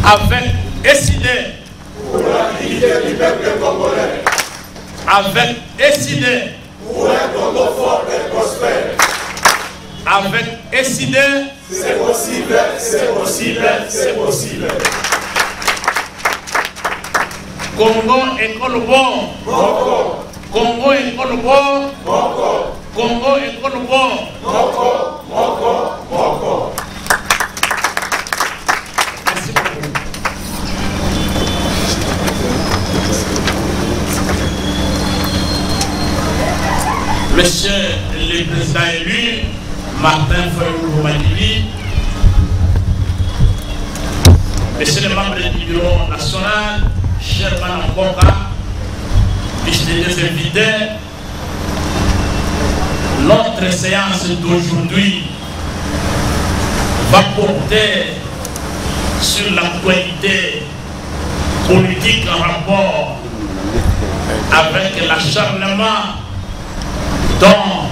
avec décidé pour la dignité du peuple congolais, avec décidé pour un Congo fort et prospère, avec décidé c'est possible, c'est possible, c'est possible. Congo école bon, Moko, Congo école bon, moko, Congo école bon. moko, moko, moko. Merci beaucoup. Monsieur le président élu, Martin Fayulu-Madili, Monsieur le membre du bureau national, Sherman Mboka, les invités, notre séance d'aujourd'hui va porter sur l'actualité politique en rapport avec l'acharnement dont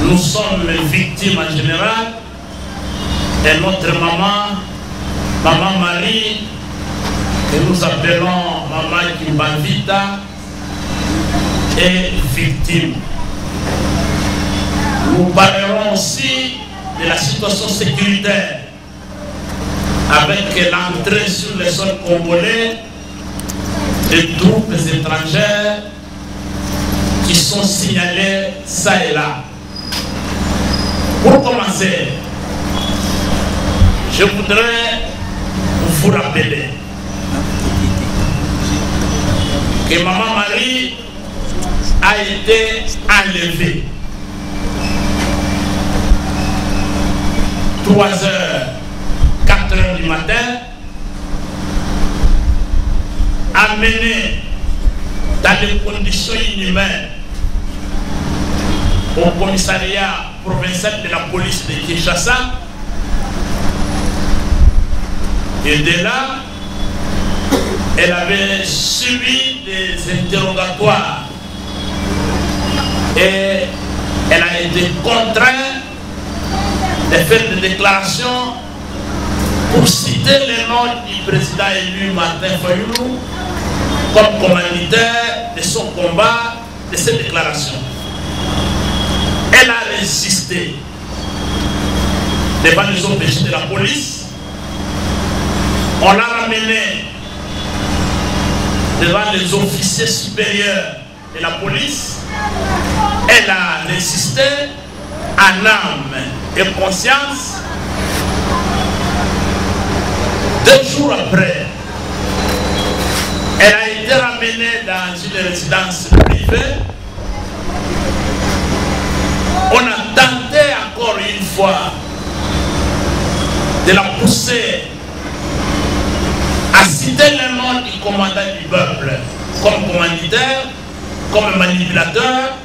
nous sommes victimes en général et notre maman Marie, que nous appelons Maman Kimbavita, est victime. Nous parlerons aussi de la situation sécuritaire avec l'entrée sur les sols congolais des troupes étrangères qui sont signalées ça et là. Pour commencer, je voudrais vous rappeler que Maman Marie a été enlevée 3h, 4h du matin, amenée dans des conditions inhumaines au commissariat provincial de la police de Kinshasa. Et de là, elle avait subi des interrogatoires et elle a été contrainte de faire des déclarations pour citer le nom du président élu Martin Fayulu comme commanditaire de son combat, de cette déclaration. Elle a résisté devant les OPJ de la police. On l'a ramenée devant les officiers supérieurs de la police. Elle a résisté en âme et conscience. 2 jours après, elle a été ramenée dans une résidence privée. On a tenté encore une fois de la pousser à citer le nom du commandant du peuple comme commanditaire, comme manipulateur.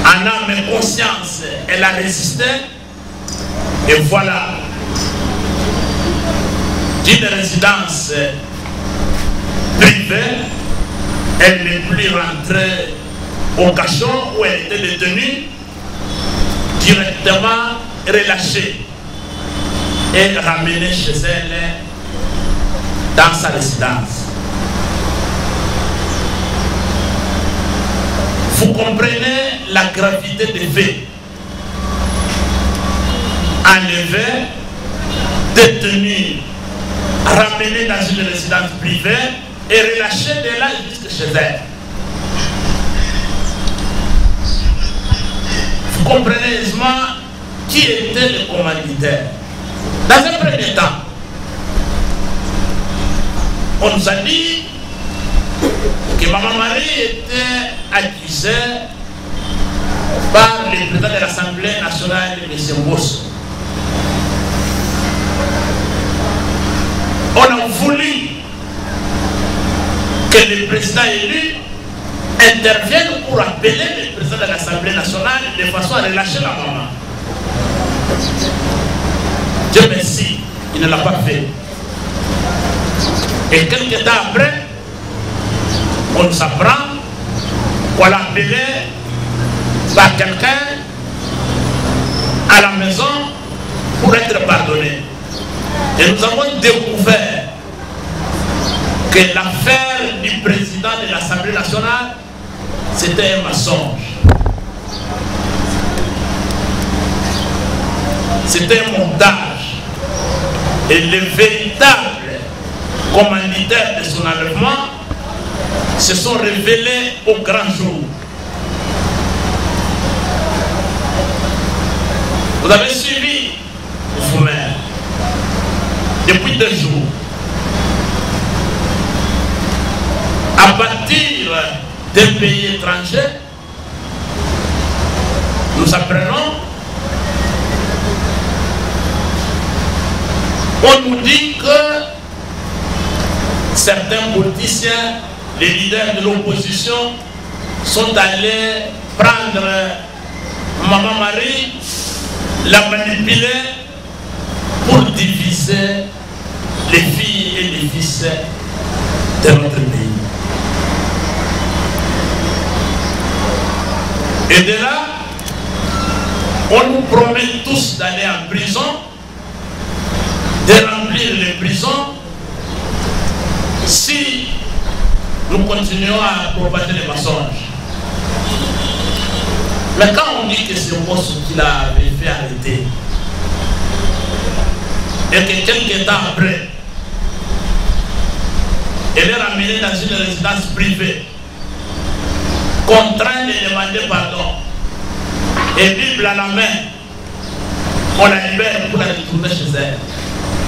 En âme et conscience, elle a résisté. Et voilà, d'une résidence privée, elle n'est plus rentrée au cachot où elle était détenue, directement relâchée et ramenée chez elle dans sa résidence. Vous comprenez la gravité des faits. Enlevée, détenue, ramenée dans une résidence privée et relâchée de là jusqu'à chez elle. Vous comprenez aisément qui était le commanditaire. Dans un premier temps, on nous a dit que Maman Marie était accusée par le président de l'Assemblée nationale, M. Mbosso. On a voulu que le président élu intervienne pour appeler le président de l'Assemblée nationale de façon à relâcher la maman. Dieu merci, il ne l'a pas fait. Et quelques temps après, on nous apprend qu'on l'a appelé par quelqu'un à la maison pour être pardonné. Et nous avons découvert que l'affaire du président de l'Assemblée nationale, c'était un mensonge. C'était un montage. Et les véritables commanditaires de son enlèvement se sont révélés au grand jour. Vous avez suivi vous-même depuis 2 jours. À partir des pays étrangers, nous apprenons, on nous dit que certains politiciens, les leaders de l'opposition, sont allés prendre Maman Marie, la manipuler pour diviser les filles et les fils de notre pays. Et de là, on nous promet tous d'aller en prison, de remplir les prisons, si nous continuons à propager les mensonges. Mais quand on dit que c'est moi ce qui l'avait fait arrêter, et que quelques temps après, elle est ramenée dans une résidence privée, contrainte de demander pardon, et Bible à la main, on la libère pour la retourner chez elle.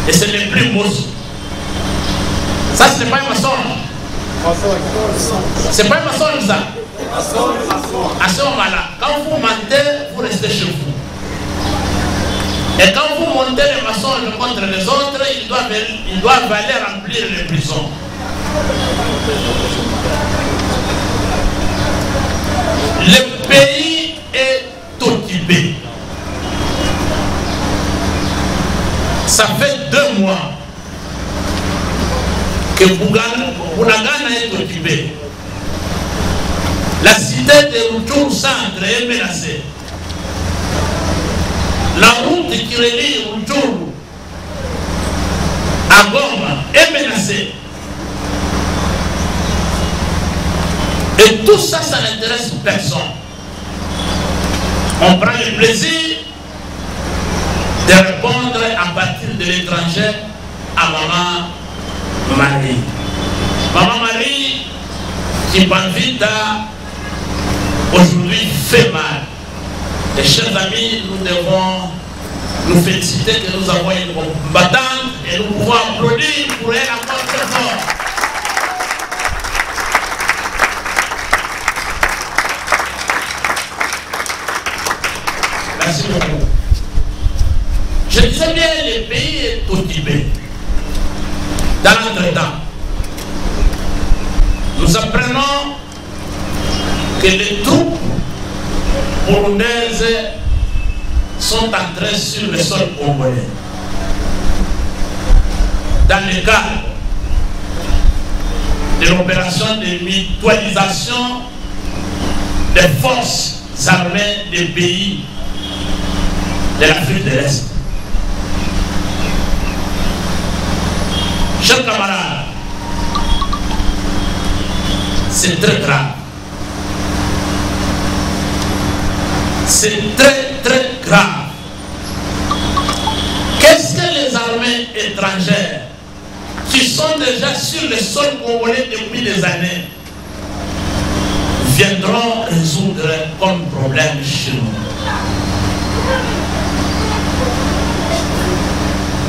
Et ce n'est plus Mosso. Ça, ce n'est pas un mensonge. C'est pas un mensonge, ça. À ce moment-là, quand vous mentez, vous restez chez vous. Et quand vous montez les mensonges contre les autres, ils doivent aller remplir les prisons. Le pays est occupé. Ça fait 2 mois que Bunagana est occupé. La cité de Rutshuru centre est menacée. La route qui relie Rutshuru à Goma est menacée. Et tout ça, ça n'intéresse personne. On prend le plaisir de répondre à partir de l'étranger à Maman Marie. Maman Marie, qui Banvita aujourd'hui fait mal. Et chers amis, nous devons nous féliciter que nous avons une combattante et nous pouvons applaudir pour elle encore très fort. Merci beaucoup. Je disais bien, le pays est occupé. Dans l'entretemps, nous apprenons que les troupes burundaises sont entrées sur le sol congolais. Dans le cadre de l'opération de mutualisation des forces armées des pays de l'Afrique de l'Est. Chers camarades, c'est très grave. C'est très très grave. Qu'est-ce que les armées étrangères qui sont déjà sur le sol congolais depuis des années viendront résoudre comme problème chez nous?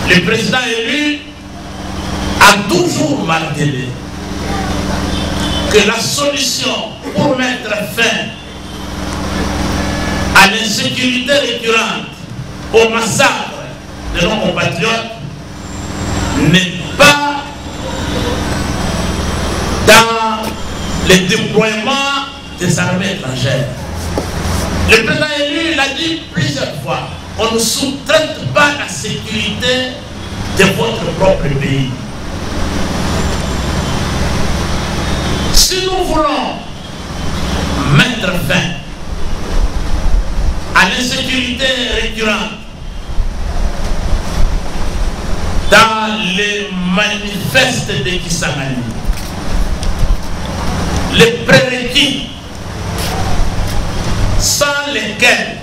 Le président élu a toujours martelé que la solution pour mettre fin à l'insécurité récurrente, au massacre de nos compatriotes, n'est pas dans le déploiement des armées étrangères. Le président élu l'a dit plusieurs fois, on ne sous-traite pas la sécurité de votre propre pays. Si nous voulons mettre fin à l'insécurité récurrente dans sans les manifestes de Kisangani, les prérequis sans lesquels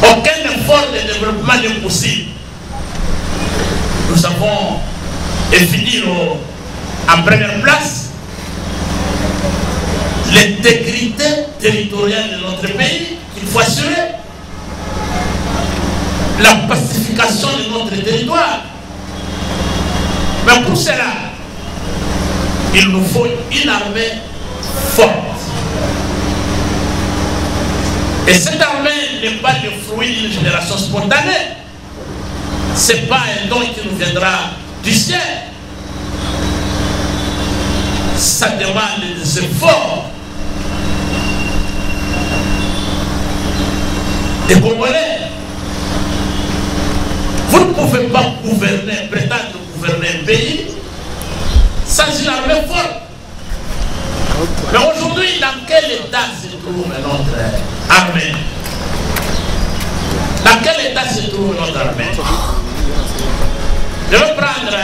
aucun effort de développement n'est possible. Nous avons défini en première place l'intégrité territoriale de notre pays qu'il faut assurer, la pacification de notre territoire. Mais pour cela, il nous faut une armée forte. Et cette armée n'est pas le fruit d'une génération spontanée. Ce n'est pas un don qui nous viendra du ciel. Ça demande des efforts des Congolais. Vous ne pouvez pas gouverner, prétendre gouverner un pays sans une armée forte. Mais aujourd'hui, dans quel état se trouve notre armée? Dans quel état se trouve notre armée? Je vais prendre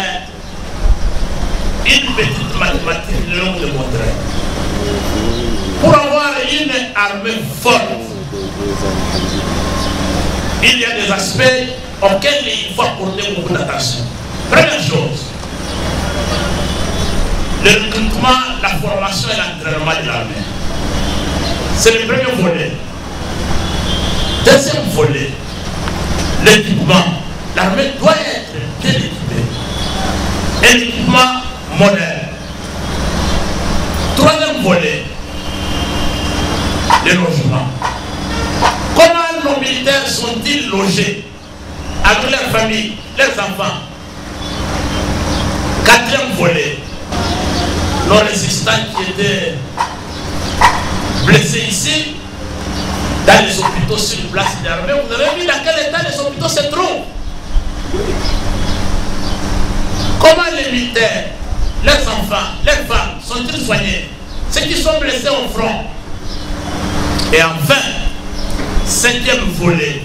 une petite mathématique, je vais vous le montrer. Pour avoir une armée forte, il y a des aspects auxquels il faut accorder beaucoup d'attention. Première chose, le recrutement, la formation et l'entraînement de l'armée. C'est le premier volet. Deuxième volet, l'équipement. L'armée doit être bien équipée. Un équipement moderne. Troisième volet, le logement. Comment nos militaires sont-ils logés avec leurs familles, leurs enfants? Quatrième volet, nos résistants qui étaient blessés ici, dans les hôpitaux sur place d'armée, vous avez vu dans quel état les hôpitaux se trouvent? Comment les militaires, leurs enfants, leurs femmes sont-ils soignés? Ceux qui sont blessés au front. Et enfin, cinquième volet,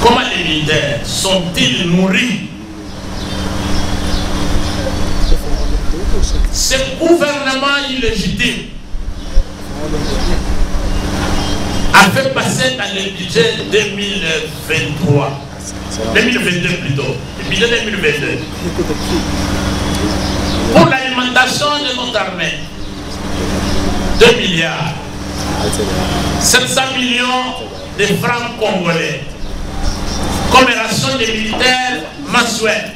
comment les militaires sont-ils nourris? Ce gouvernement illégitime a fait passer dans le budget 2023, 2022 plutôt, le budget 2022, pour l'alimentation de notre armée, 2 milliards, 700 millions de francs congolais, comme ration des militaires mensuels.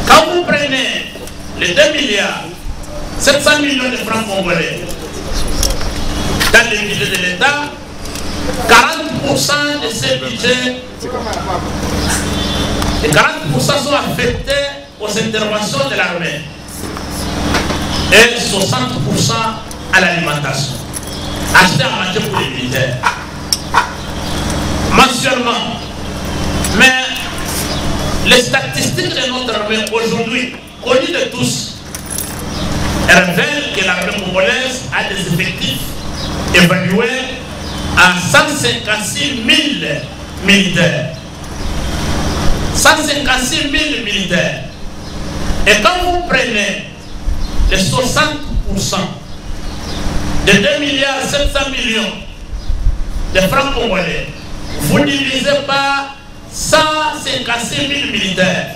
Quand vous prenez les 2 milliards, 700 millions de francs congolais dans le budget de l'État, 40% de ces budgets et 40% sont affectés aux interventions de l'armée et 60% à l'alimentation. Acheter à manger pour les militaires. Mensuellement. Mais les statistiques de notre armée aujourd'hui, connues de tous, révèlent que l'armée congolaise a des effectifs évalués à 156 000 militaires. 156 000 militaires. Et quand vous prenez les 60% de 2 milliards 700 millions de francs congolais, vous divisez par 156 000 militaires.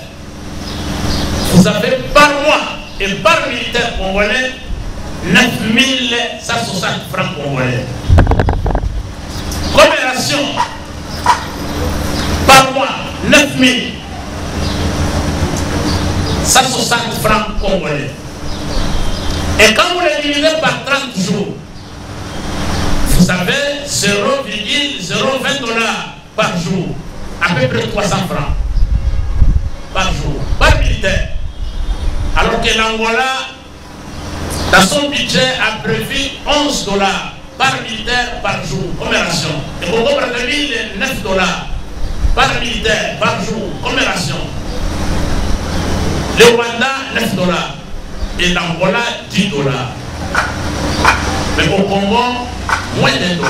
Vous avez par mois et par militaire congolais 9 160 francs congolais. Comme ration, par mois 9 160 francs congolais. Et quand vous les divisez par 30 jours, vous avez 0,020 $ par jour, à peu près 300 francs par jour, par militaire. Alors que l'Angola, dans son budget, a prévu 11 $ par militaire par jour, comme ration. Et Congo Brazzaville, 9 $ par militaire par jour, comme ration. Le Rwanda, 9 $. Et l'Angola, 10 $. Mais au Congo, moins d'1 $.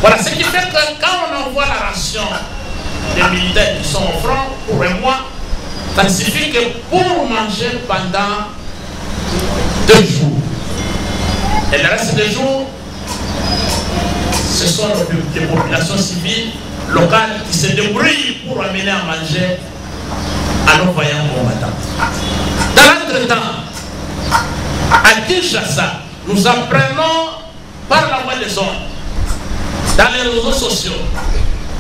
Voilà, ce qui fait que quand on envoie la ration des militaires qui sont au front pour un mois, ça suffit que pour manger pendant 2 jours. Et le reste des jours, ce sont les populations civiles locales qui se débrouillent pour amener à manger à nos voyants combattants. Dans l'entretemps, à Kinshasa, nous apprenons par la voie des ondes, dans les réseaux sociaux,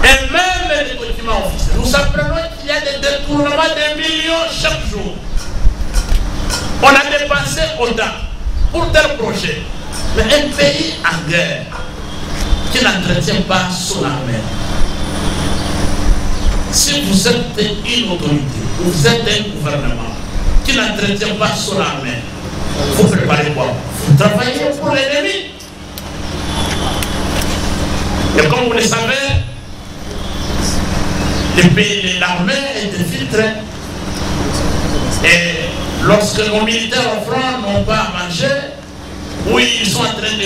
et même les documents officiels, nous apprenons qu'il y a des détournements de millions chaque jour. On a dépensé autant pour tel projet. Mais un pays en guerre qui n'entretient pas son armée, si vous êtes une autorité, vous êtes un gouvernement qui n'entretient pas son armée, vous préparez quoi? Vous travaillez pour l'ennemi. Et comme vous le savez, l'armée est infiltrée. Et lorsque nos militaires au front n'ont pas à manger, oui, ils sont en train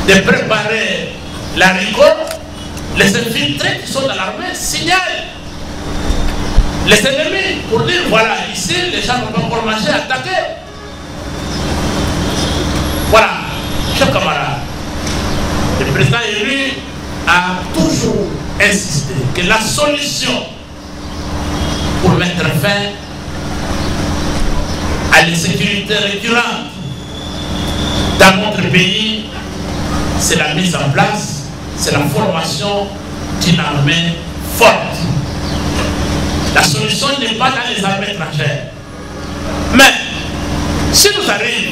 de préparer la récolte. Les infiltrés qui sont dans l'armée signalent les ennemis pour dire voilà, ici les gens n'ont pas encore mangé, attaquer. Voilà, chers camarades, le président élu a toujours insisté que la solution pour mettre fin à l'insécurité récurrente dans notre pays, c'est la mise en place, c'est la formation d'une armée forte. La solution n'est pas dans les armées étrangères. Mais si nous arrive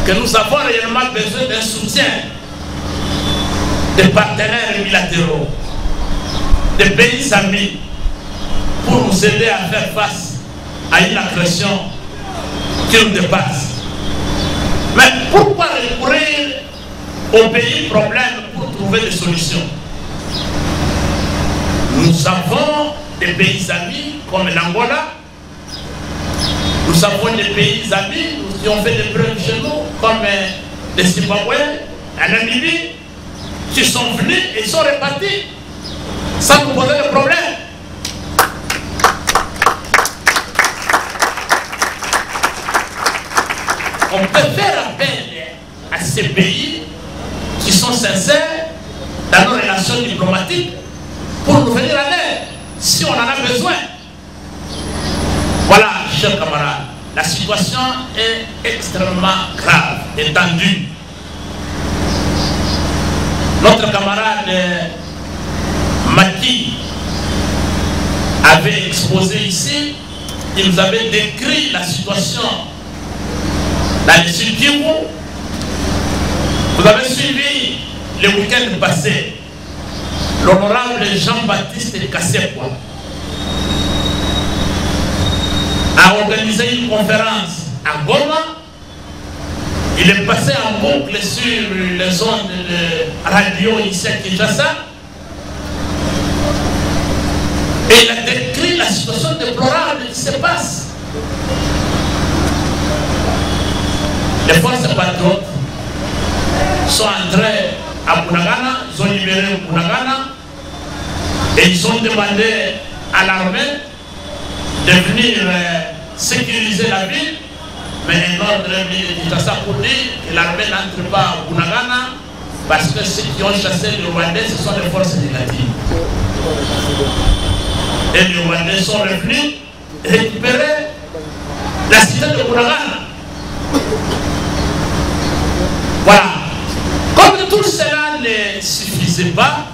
que nous avons réellement besoin d'un soutien des partenaires bilatéraux, des pays amis, pour nous aider à faire face à une agression qui nous dépasse. Mais pourquoi recourir aux pays problèmes pour trouver des solutions? Nous avons des pays amis comme l'Angola, nous avons des pays amis qui ont fait des preuves chez nous comme le Zimbabwe, la Namibie, qui sont venus et sont répartis sans nous poser de problème. On peut faire appel à ces pays qui sont sincères dans nos relations diplomatiques pour nous venir à l'aide si on en a besoin. Voilà, chers camarades, la situation est extrêmement grave et tendue. Notre camarade Maki avait exposé ici, il nous avait décrit la situation dans les Sud Kivu. Vous avez suivi le week-end passé l'honorable Jean-Baptiste Kassekwa a organisé une conférence à Goma. Il est passé en boucle sur les ondes de radio ici à Kinshasa et il a décrit la situation déplorable qui se passe. Les forces patriotes sont entrés à Bunagana, ils ont libéré Bunagana et ils ont demandé à l'armée de venir sécuriser la ville, mais un ordre de Kinshasa pour dire que l'armée n'entre pas à Bunagana parce que ceux qui ont chassé les Rwandais, ce sont les forces négatives. Et les Rwandais sont revenus récupérer la cité de Bunagana. Voilà. Comme tout cela ne suffisait pas,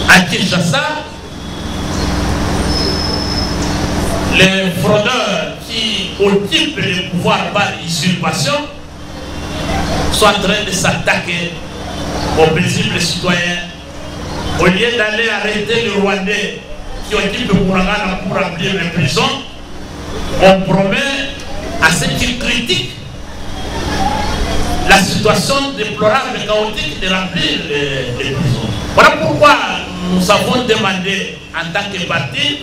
à Kinshasa, les fraudeurs qui occupent le pouvoir par usurpation sont en train de s'attaquer aux paisibles citoyens. Au lieu d'aller arrêter les Rwandais qui occupent Bunagana pour remplir les prisons, on promet à ceux qui critiquent la situation déplorable et chaotique de remplir les prisons. Voilà pourquoi nous avons demandé en tant que parti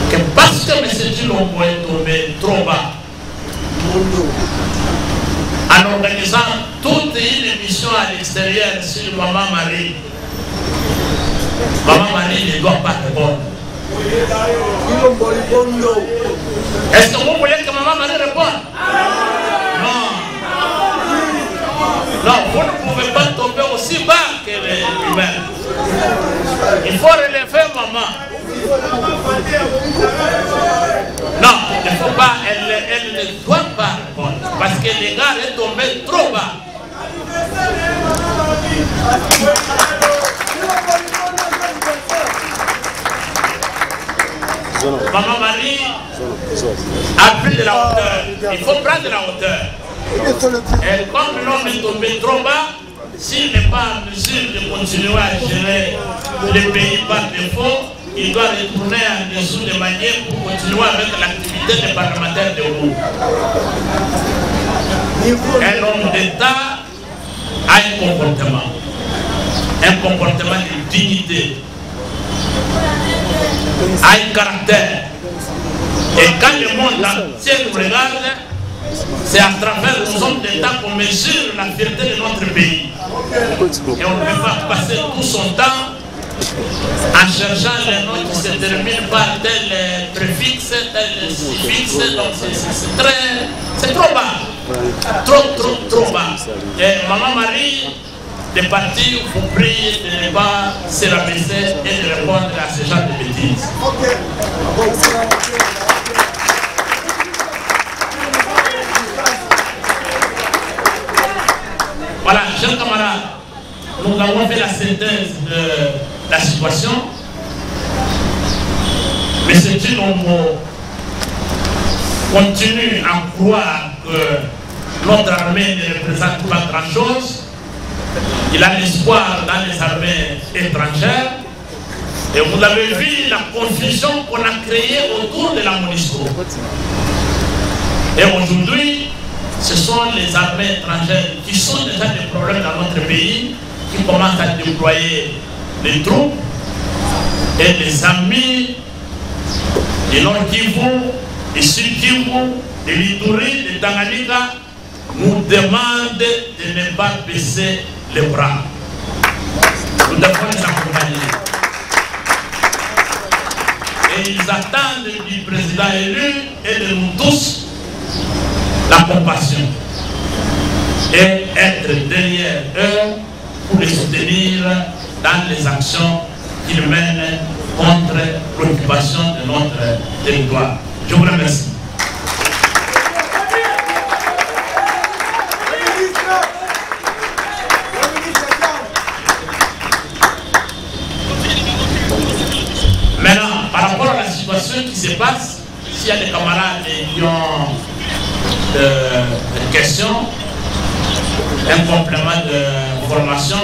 que parce que M. Tshilombo est tombé trop bas en organisant toute une émission à l'extérieur sur Maman Marie. Maman Marie ne doit pas répondre. Est-ce que vous voulez que Maman Marie réponde? Non. Non, vous ne pouvez pas tomber aussi bas que lui-même. Il faut relever Maman. Non, il ne faut pas, elle ne doit pas répondre. Parce que l'égard est tombé trop bas. Maman Marie a pris de la hauteur. Il faut prendre de la hauteur. Et comme l'homme est tombé trop bas, s'il n'est pas en mesure de continuer à gérer le pays par défaut, il doit retourner en dessous de manière pour continuer avec l'activité des parlementaires de Oumou. Un homme d'État a un comportement de dignité, a un caractère. Et quand le monde entier nous regarde, c'est à travers nos hommes d'État qu'on mesure la fierté de notre pays. Et on ne peut pas passer tout son temps en cherchant les noms qui se terminent par tel préfixe, tel suffixe. Donc c'est trop bas. Trop bas. Et Maman Marie, de partir, vous prie de ne pas se rabaisser et de répondre à ce genre de bêtises. Voilà, chers camarades, nous avons fait la synthèse de la situation. Mais c'est une on continue à croire que notre armée ne représente pas grand-chose. Il a l'espoir dans les armées étrangères. Et vous avez vu la confusion qu'on a créée autour de la MONUSCO. Et aujourd'hui, ce sont les armées étrangères qui sont déjà des problèmes dans notre pays, qui commencent à déployer les troupes. Et les amis de Nord Kivu, de Sud Kivu, de l'Ituri, de Tanganyika nous demandent de ne pas baisser les bras. Nous devons les accompagner. Et ils attendent du président élu et de nous tous la compassion et être derrière eux pour les soutenir dans les actions qu'ils mènent contre l'occupation de notre territoire. Je vous remercie. Maintenant, par rapport à la situation qui se passe, s'il y a des camarades qui ont des questions, un complément de formation,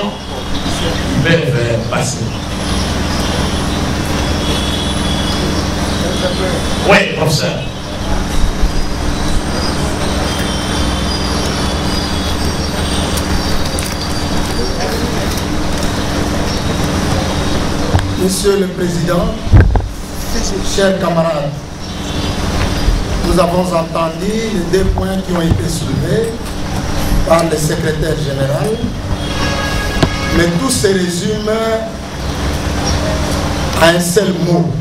ils peuvent passer. Oui, professeur. Monsieur le Président, chers camarades, nous avons entendu les deux points qui ont été soulevés par le secrétaire général, mais tout se résume à un seul mot,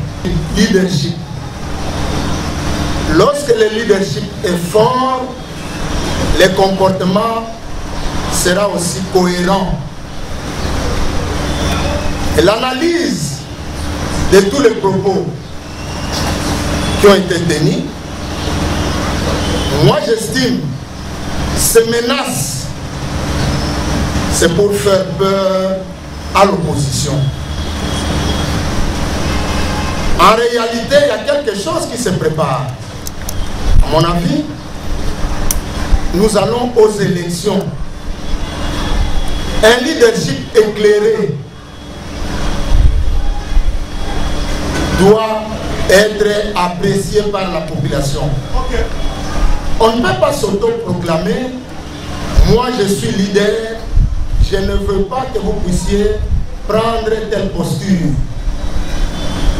leadership. Lorsque le leadership est fort, le comportement sera aussi cohérent. Et l'analyse de tous les propos qui ont été tenus, moi j'estime ces menaces, c'est pour faire peur à l'opposition. En réalité, il y a quelque chose qui se prépare. À mon avis, nous allons aux élections. Un leadership éclairé doit être apprécié par la population. On ne peut pas s'auto-proclamer, moi je suis leader, je ne veux pas que vous puissiez prendre telle posture.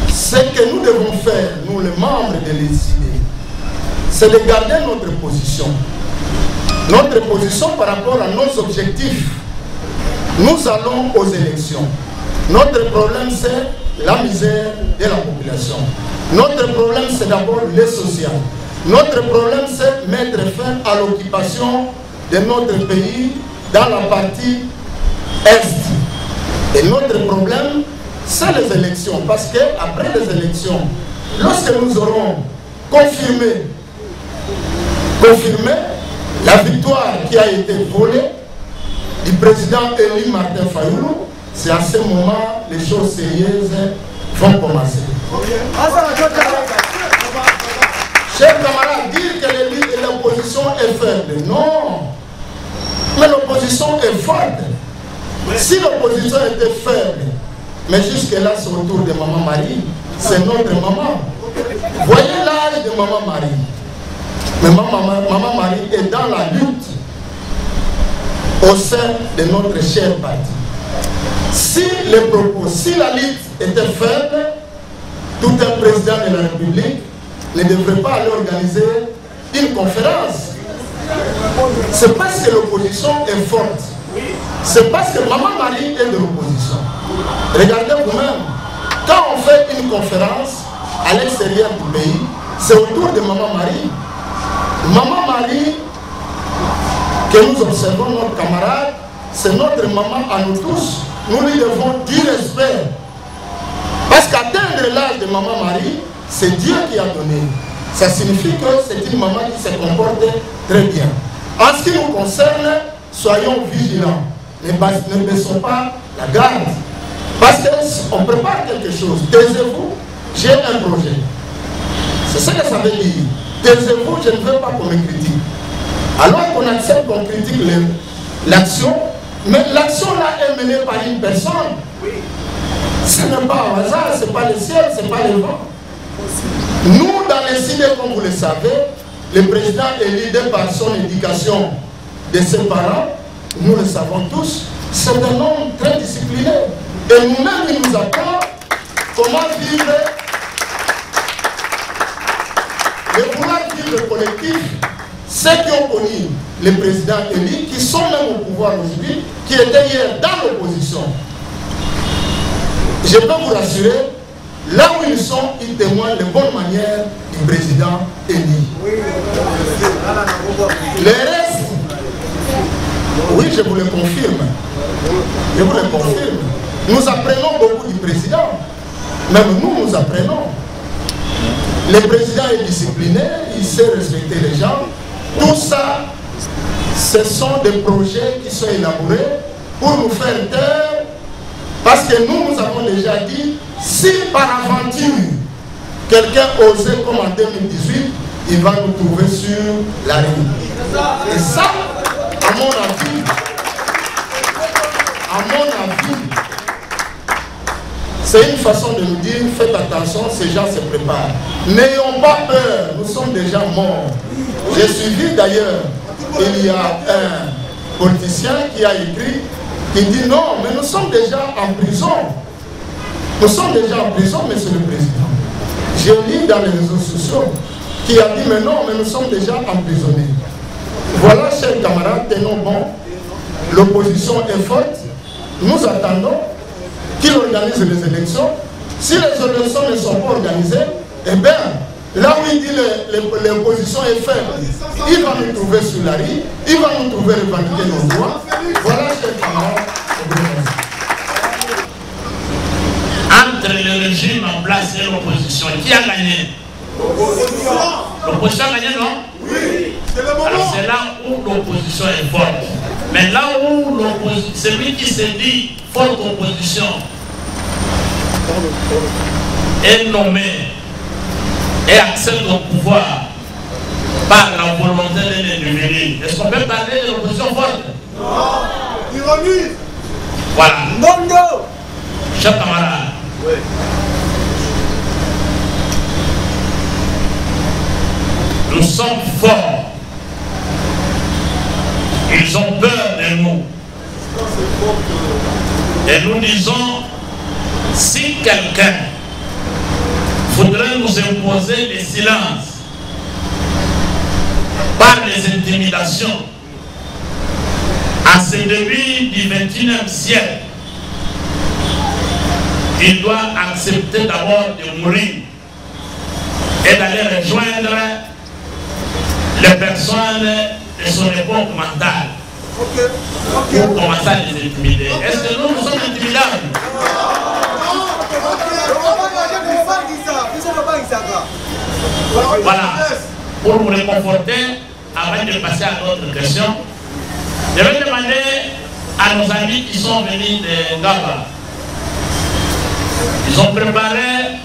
Ce que nous devons faire, nous les membres de l'ICD, c'est de garder notre position. Notre position par rapport à nos objectifs. Nous allons aux élections. Notre problème, c'est la misère de la population. Notre problème, c'est d'abord le social. Notre problème, c'est mettre fin à l'occupation de notre pays dans la partie Est. Et notre problème, c'est les élections. Parce qu'après les élections, lorsque nous aurons confirmé la victoire qui a été volée du président Eli Martin Fayoulou, c'est à ce moment les choses sérieuses vont commencer. Chers camarades, dire que l'opposition est faible, non. Mais l'opposition est forte. Si l'opposition était faible, mais jusque-là, c'est autour de Maman Marie, c'est notre maman. Voyez l'âge de Maman Marie. Mais Maman Marie est dans la lutte au sein de notre cher parti. Si les propos, si la lutte était faible, tout un président de la République ne devrait pas aller organiser une conférence. C'est parce que l'opposition est forte. C'est parce que Maman Marie est de l'opposition. Regardez vous-même, quand on fait une conférence à l'extérieur du pays, c'est autour de Maman Marie. Maman Marie, que nous observons, notre camarade, c'est notre maman à nous tous. Nous lui devons du respect. Parce qu'atteindre l'âge de Maman Marie, c'est Dieu qui a donné. Ça signifie que c'est une maman qui se comporte très bien. En ce qui nous concerne, soyons vigilants. Ne baissons pas la garde. Parce qu'on prépare quelque chose. Taisez-vous, j'ai un projet. C'est ce que ça veut dire. Taisez-vous, je ne veux pas qu'on me critique. Alors qu'on accepte qu'on critique l'action, mais l'action là est menée par une personne. Ce n'est pas au hasard, ce n'est pas le ciel, ce n'est pas le vent. Nous, dans les cités, comme vous le savez, le président est leader par son éducation de ses parents, nous le savons tous, c'est un homme très discipliné. Et nous-mêmes, il nous apprend comment vivre, le pouvoir vivre collectif. Ceux qui ont connu le président Eli, qui sont même au pouvoir aujourd'hui, qui étaient hier dans l'opposition. Je peux vous rassurer, là où ils sont, ils témoignent de bonnes manières du président Eli. Les restes, oui, je vous le confirme. Je vous le confirme. Nous apprenons beaucoup du président. Même nous apprenons. Le président est discipliné, il sait respecter les gens. Tout ça, ce sont des projets qui sont élaborés pour nous faire taire. Parce que nous avons déjà dit, si par aventure, quelqu'un osait comme en 2018, il va nous trouver sur la rue. Et ça, à mon avis, c'est une façon de nous dire, faites attention, ces gens se préparent. N'ayons pas peur, nous sommes déjà morts. J'ai suivi d'ailleurs, il y a un politicien qui a écrit, qui dit non, mais nous sommes déjà en prison. Nous sommes déjà en prison, monsieur le président. J'ai lu dans les réseaux sociaux qui a dit mais non, mais nous sommes déjà emprisonnés. Voilà, chers camarades, tenons bon. L'opposition est forte. Nous attendons qu'il organise les élections. Si les élections ne sont pas organisées, eh bien, là où il dit que l'opposition est faible, il va nous trouver sur la rue, il va nous trouver revendiquer nos droits. Voilà, chers camarades. Entre le régime en place et l'opposition, qui a gagné? L'opposition a gagné, non? Oui. Alors c'est là où l'opposition est forte. Mais là où celui qui se dit forte opposition est nommé et accède au pouvoir par la volonté de l'individu, est-ce qu'on peut parler de l'opposition forte? Non. Ironie. Voilà. Non. Chers camarades, oui. Nous sommes forts. Ils ont peur de nous. Et nous disons, si quelqu'un voudrait nous imposer le silence par les intimidations, À ce début du XXIe siècle, il doit accepter d'abord de mourir et d'aller rejoindre les personnes de son époque mentale pour commencer à les intimider. Est-ce que nous sommes intimidables? Voilà, pour vous réconforter, avant de passer à d'autres questions, je vais demander à nos amis qui sont venus de Ngaba. Ils ont préparé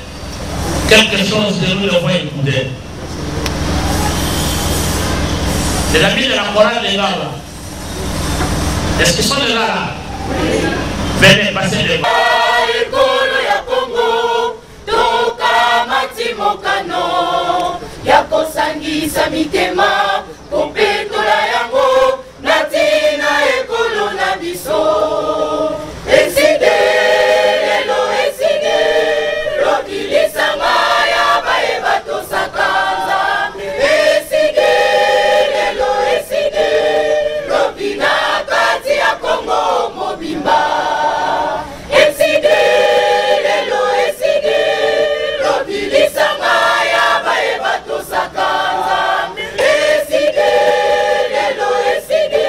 quelque chose que nous devons écouter. C'est l'ami de la chorale de Ngaba. Est-ce qu'ils sont déjà là? Venez, passez les voix. Mokano yakosangisa mitema kopetola yango natina ekolo na biso eside lelo eside lokilisanga ya baeba tosakanza eside lelo eside lobina kati ya Kongo mobimba eside lelo eside lokilisanga ya baeba tosakanza eside lelo eside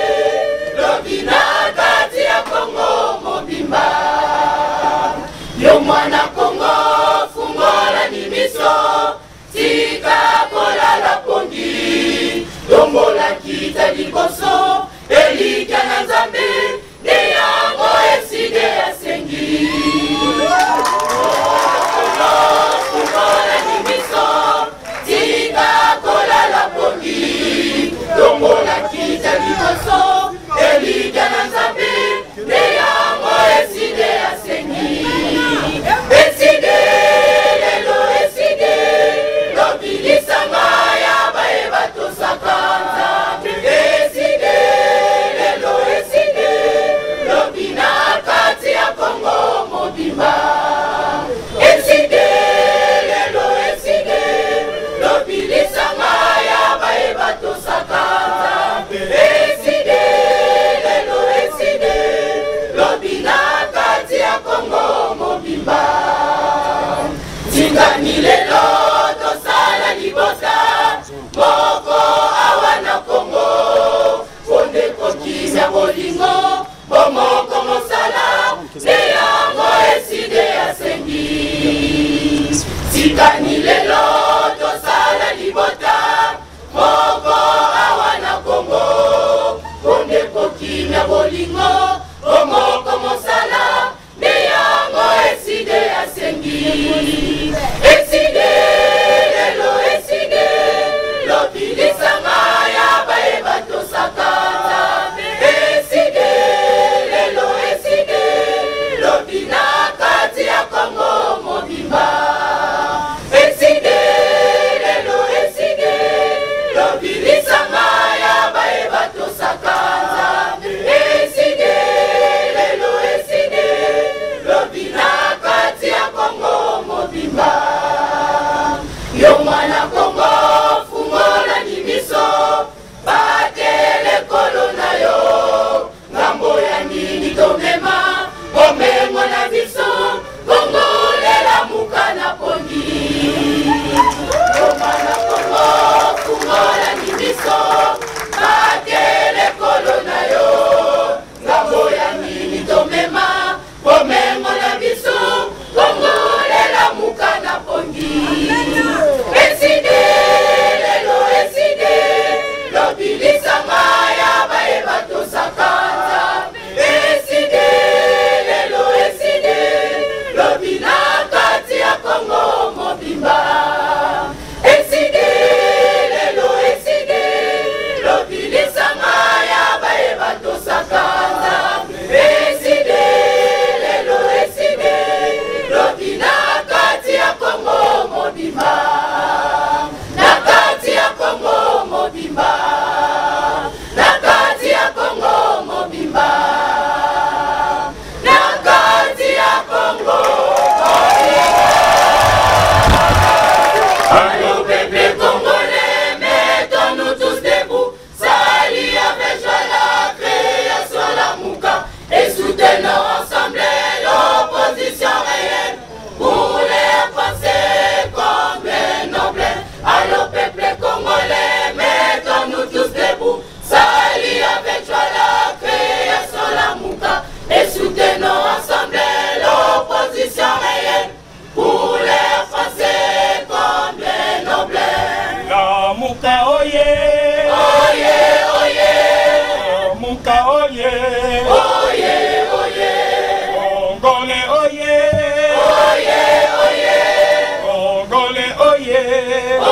lobina kati ya Kongo mobimba yo mwana Kongo fungola ni miso tika kolala pongi tombola kita liboso elika na Nzambe ne yango eside asengi fungola ni miso tika kolala pongi tombola kita liboso elika na Nzambe ne yango eside asengi eside lelo eside lobilisanga ya baeba tosakanza eside lelo eside lobina kati ya Kongo mobimba eside lelo eside lobilisanga ya baeba tosakanza eside lelo eside lobina kati ya Kongo mobimba tingani lelo tosala libota moko awana Kongo ponde kokimya bolingo bomoko mosala ne yango eside asengi tingani lelo tosala libota moko awana Kongo ponde kokimya bolingo bomoko mosala ne yango eside asengi eside Muka oye, oye, oye, Muka oye, oye, oye, Congolais oye, oye, oye, Congolais oye,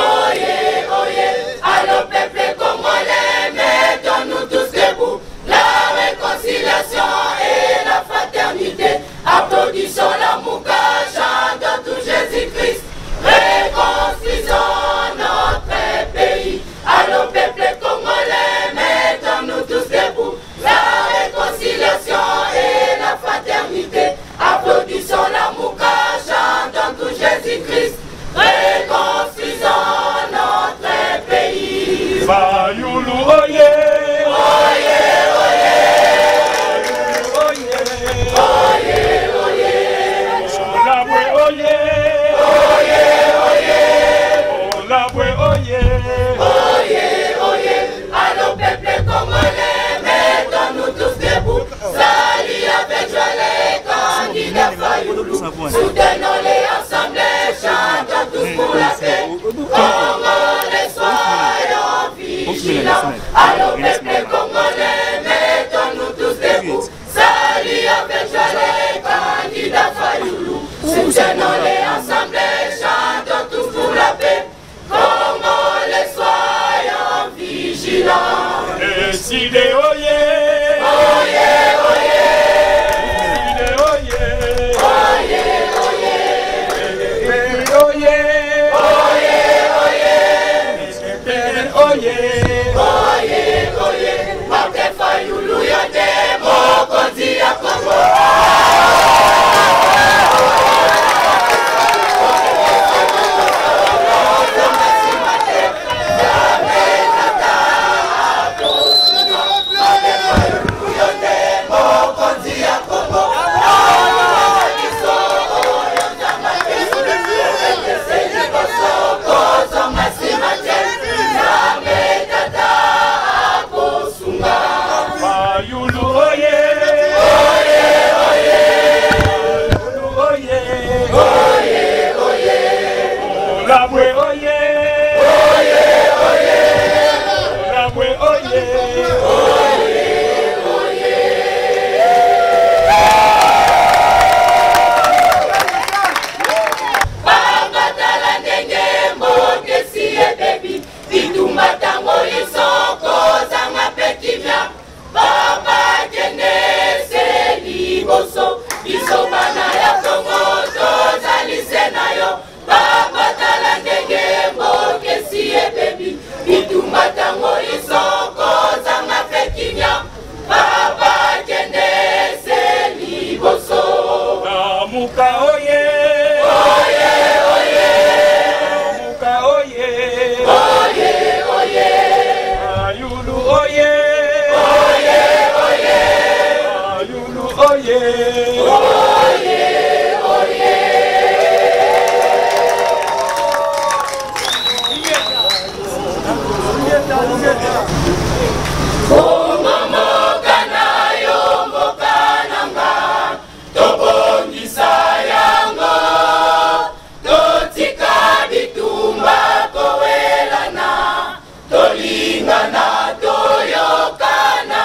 oye, oye. Alors peuple congolais, mettons-nous tous debout. La réconciliation et la fraternité. Applaudissons la Mouka, chantons tout Jésus-Christ. Réconstruisons notre pays. Alors peuple congolais, mettons-nous tous debout. La réconciliation et la fraternité. Applaudissons la Mouka, chantons tout Jésus-Christ. Réconstruisons notre pays. Fayulu oye, Oye, oye, oye, oye, oye, Olabwe oye, oye, oye, Olabwe oye, oye, oye. Alors peuple congolais, mettons-nous tous debout. Salut avec joie les candidats Fayoulou. Soutenons-les ensemble, chantons tous pour la paix. Congolais, soyons vigilants. Alors peuple congolais, mettons-nous tous debout. Salut avec joie les candidats Fayoulou. Soutenons-les ensemble, chantons tous pour la paix. Congolais, soyons vigilants. Décidez oye, Oye, oye, décidez oye, oye, oye, oye, oye, oye, oye, oye, oye. Martin Fayoulou yote mokonzi ya Kongo. Fayulu oye, Fayulu oye, Olabwe oye, Olabwe oye, Bangatala ndenge mbokesi ebebi bitumba tango isoko zanga pekimya Baba kende se liboso biso bana ya Kongo tozalise na yo Bangatala ndenge mbokesi ebebi bitumba tango isoko zanga pekimya Baba kende se liboso Muka oye, Oye, oye, Muka oye, oye, oye, Fayulu oye, oye, oye, Fayulu oye, oye, oye. Omomoka na yo, mboka nanga, tobongisa yango, totika bitumba kowelana, tolingana toyokana,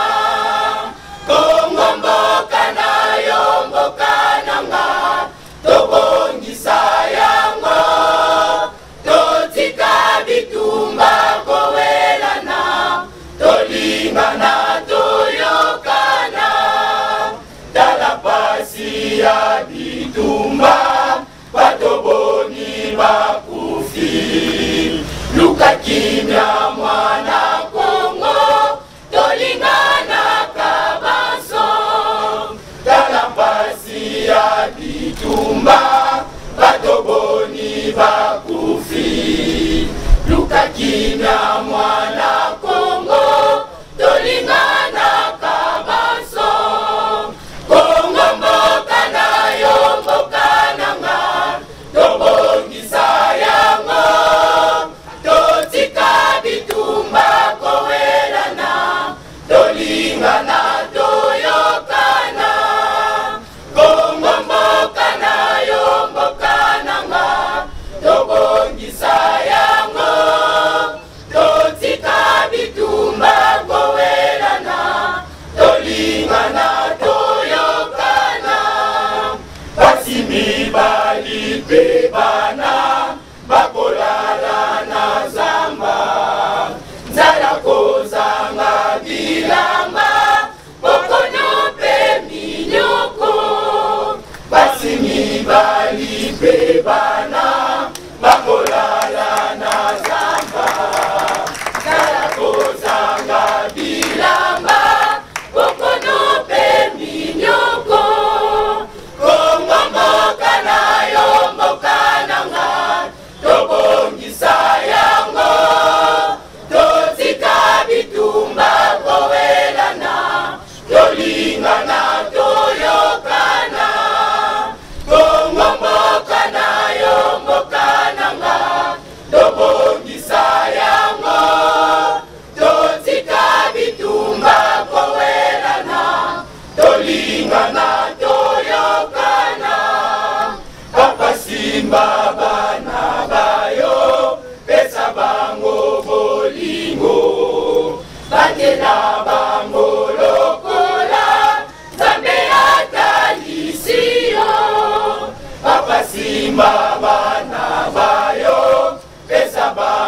Kongo mboka na yo, mboka nanga, tobongisa yango, totika bitumba kowelana, tolingana toyokana, tala pasi ya bitumba, batoboni bakufi, luka kimya mwana Kongo, tolingana kabanso, tala pasi ya bitumba, batoboni bakufi, luka kimya mwana Kongo, tolingana kabanso, Kongo mboka na yo, mboka nanga, tobongisa yango, totika bitumba kowelana, tolingana toyokana, Kongo mboka na yo, mboka nanga, tobongisa yango,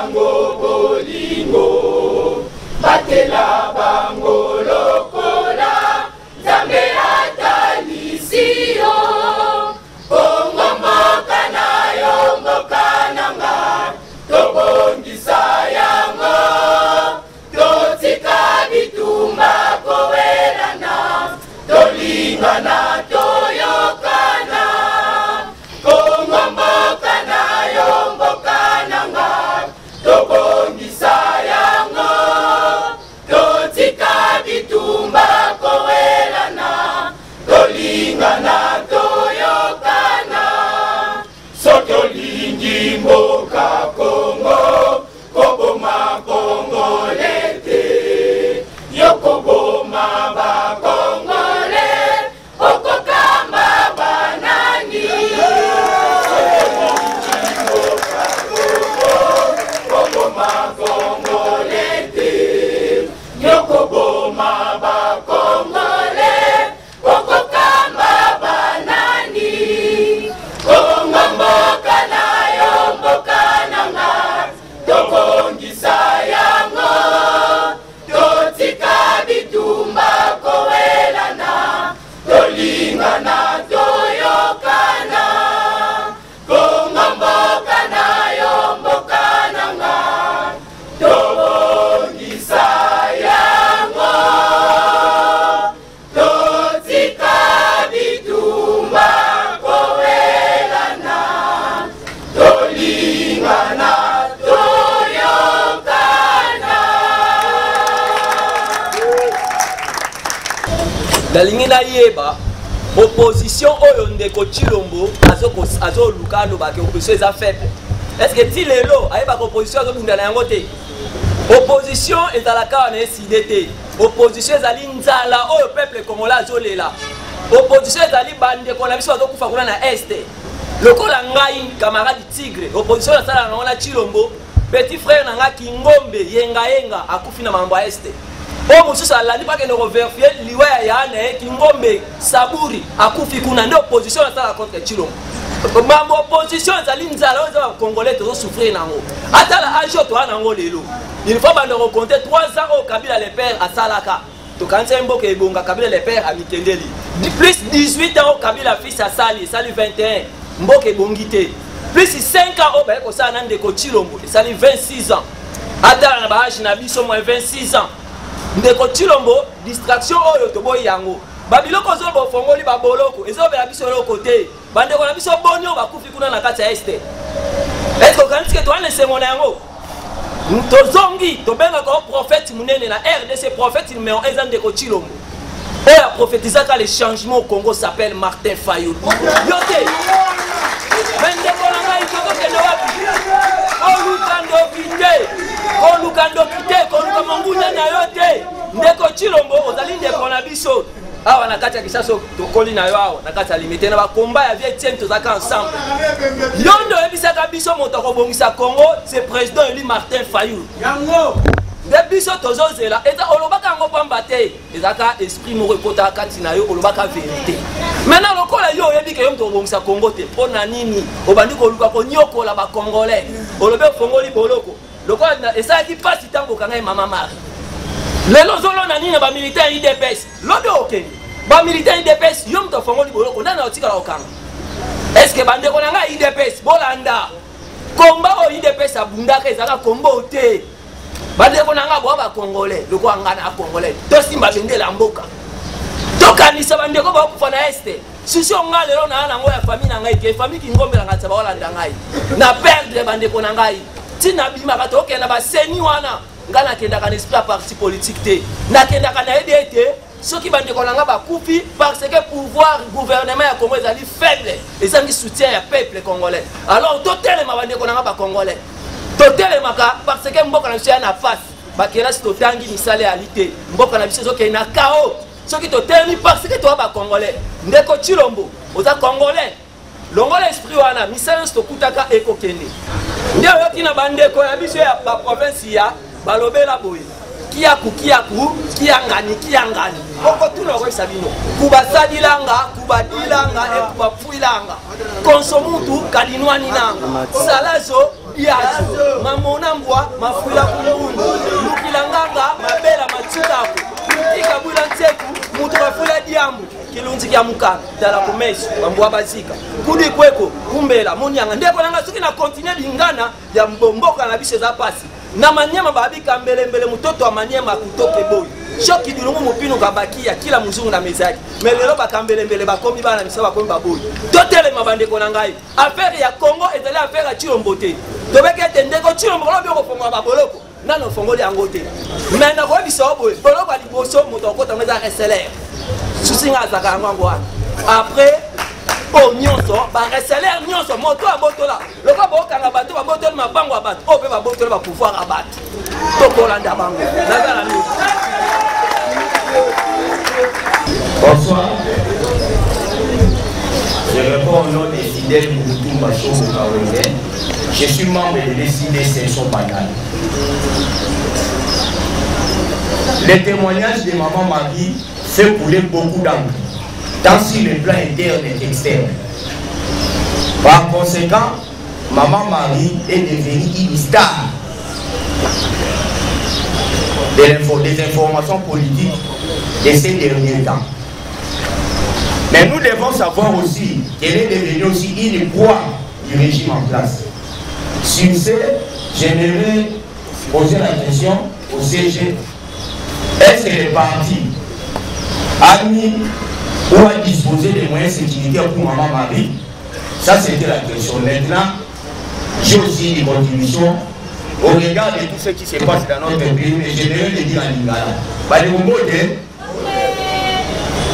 bango bolingo batela bango lokola Nzambe atalisio Kongo mboka na yo mboka nanga tobongisa yango totika bitumba kowelana tolingana toyokana Kongo mboka na yo mboka nanga tobongisa yango totika bitumba kowelana tolingana toyokana soki olingi mboka Kongo koboma Kongole te yo koboma bakongole okokamba banani koboma Kongole te yo koboma bakongole okokamba banani Kongo mboka na yo mboka nanga tobongisa yango totika bitumba kowelana tolingana toyokana Kongo mboka na yo mboka nanga tobongisa yango totika bitumba kowelana tolingana toyokana Dalingi na yeba opposition oyo ndeko Chilombo azo lukalo ba ke opposition eza faible. Est-ce que ti lelo ayeba ko opposition azo bunda na yango te? Opposition ezalaka na SIDT. Opposition ezali nzala oyo peuple congolais azolela. Opposition ezali bande ko na biso azokufa kuna na este. Lokola ngai camarade Tigre, opposition na sala na Chilombo, petit frère na nga Kingombe yenga akufi na mambo ya este. O mususu alandi pa ke no vérifier liwa ya ne Kingombe Saburi akufi kuna ndio opposition na sala contre Chilombo. Mambo opposition ezali nzala oyo za congolais to souffrir nango. Atala ajo to nango lelo. Il faut bande recompter 3 ans au Kabila le père à Salaka. To kanse mboka ebonga Kabila le père à Mikendeli. Plus 18 ans au Kabila fils à Sali 21. Mboka ebongite. Plus 5 ans au Baeko Sana ndeko Chilombo, Sali 26 ans. Atala na bahashi na biso moins 26 ans. Ndeko Chilombo distraction oyo to boy yango. Babiloko zobo fongoli baboloko, ezobela biso loko te. Bandeko na biso bonyo bakufi kuna na kati ya este. Est-ce que quand tu dois laisser mon yango? Tozongi tobenga ko prophète munene na RDC prophète numéro 1 ans ndeko Chilombo. Oyo a prophétisé que le changement au Congo s'appelle Martin Fayulu. Yote. Bandeko na ngai toto kende wapi? Olukando kite, koluka monguna na yote. Ndeko Chilombo ozali ndeko na biso. Awa na kati ya kisaso tokoli na yo awa na kati ya limite na bakomba ya vie tienne tozaka ensemble. Yondo ebisaka biso moto kobongisa Congo, c'est président élu Martin Fayulu. Yango. De biso tozozela eta olobaka ngo pamba te. Ezaka esprit mo rekota kati na yo olobaka vérité. Maintenant lokola yo yebi ke yo moto kobongisa Congo te. Pona nini? Obandi koluka ko nyokola ba Congolais. Olobe fongoli boloko. Lokola esa ki pasi tango kanga mama mari. Lelo zolo na nini ba militaire IDPS lodo okeni ba militaire IDPS yom to fongoli boloko ndana otika la okanga. Est-ce que bande ko nanga IDPS bolanda komba o IDPS abundaka ezaka kombo te bande ko nanga bo ba Congolais loko angana a Congolais to simba bende la mboka to kanisa bande ko ba kufa na este sisi onga lelo na nango ya famille na ngai ke famille Kingombe la ngata ba olanda ngai na perdre bande ko ngai tina bima ka to kena ba seni wana ngana kenda kan esprit parti politique te na kenda kan aider ceux qui bande ko nanga ba kufi parce que pouvoir gouvernement ya Congo ezali faible ezangi soutien ya peuple congolais alors totel ma bande ko nanga ba congolais totel maka parce que mboka na biso na face ba kena si totangi misale ya lité mboka na biso zoke na kao ceux qui totel parce que toi ba congolais ndeko Chilombo oza congolais longola esprit wana misale sto kutaka ekokende ndio yoti na bande ko ya biso ya ba province ya balobela boye kiaku kiangani oko tuna ko sabino kubasadilanga kubadilanga e kubafuilanga konsomutu kadinwani nanga salazo yazo mamona nyambwa mafuila kumbundu lukila nganga mabela matikaku kutika bwila nteku mutu mafuila diambu kilunzi kya mukana dala kumesu bambu abazika kudi kweko kumbela munyanga ndeko nanga suki na continue bingana ya mbomboka na bishe za pasi na manyema babika mbele mbele mtoto wa manyema kutoke boy shoki dilungu mupinu kabakia kila mzungu na mezaki melelo bakambele mbele bakomi bana misaba komi baboy totele mabandeko na ngai affaire ya Congo ezali affaire ya Chilombo te tobeke tendeko Chilombo lobi ko fonga baboloko nano fongoli yango te mais na ko biso boy boloko ali boso moto ko tanga reseller susinga zaka ngwango wana après o nyonso ba reseller nyonso moto abotola loko bokanga bato babotola mabango abato o pe babotola ba pouvoir abato tokolanda bango nazala ni. Bonsoir. Je réponds au nom des fidèles Moutou Macho Moukaoué. Je suis membre de l'ECD Section Banane. Les témoignages de Maman Marie fait couler beaucoup d'encre, tant sur le plan interne et externe. Par conséquent, Maman Marie est devenue une star des informations politiques de ces derniers temps. Mais nous devons savoir aussi qu'elle est devenue aussi une proie du régime en place. Sur ce, j'aimerais poser la question au CG. Est-ce que les partis a mis ou a disposé des moyens sécuritaires pour Maman Marie? Ça, c'était la question. Maintenant, j'ai aussi des contributions au regard de tout ce qui se passe dans notre pays, mais j'aimerais le dire en Lingala.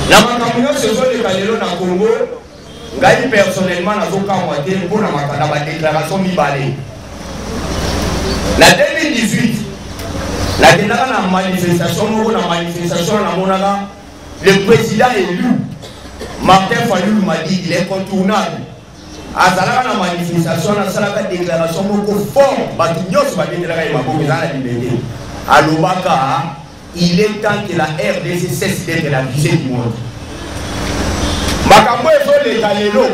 Na makamyo ce sont les Kalelo na Congo, ngai personnellement na zoka moité pour na makana ba déclaration mibale. Na 2018, la déclaration na manifestation na monaka, le président élu Martin Fayulu m'a dit il est incontournable. Azalaka na manifestation na salaka déclaration moko fort, ba nyos ba déclaration mako ezala liberté. Alobaka il est temps que la RDC cesse d'être la visée du monde. Makambo et les Kalelo,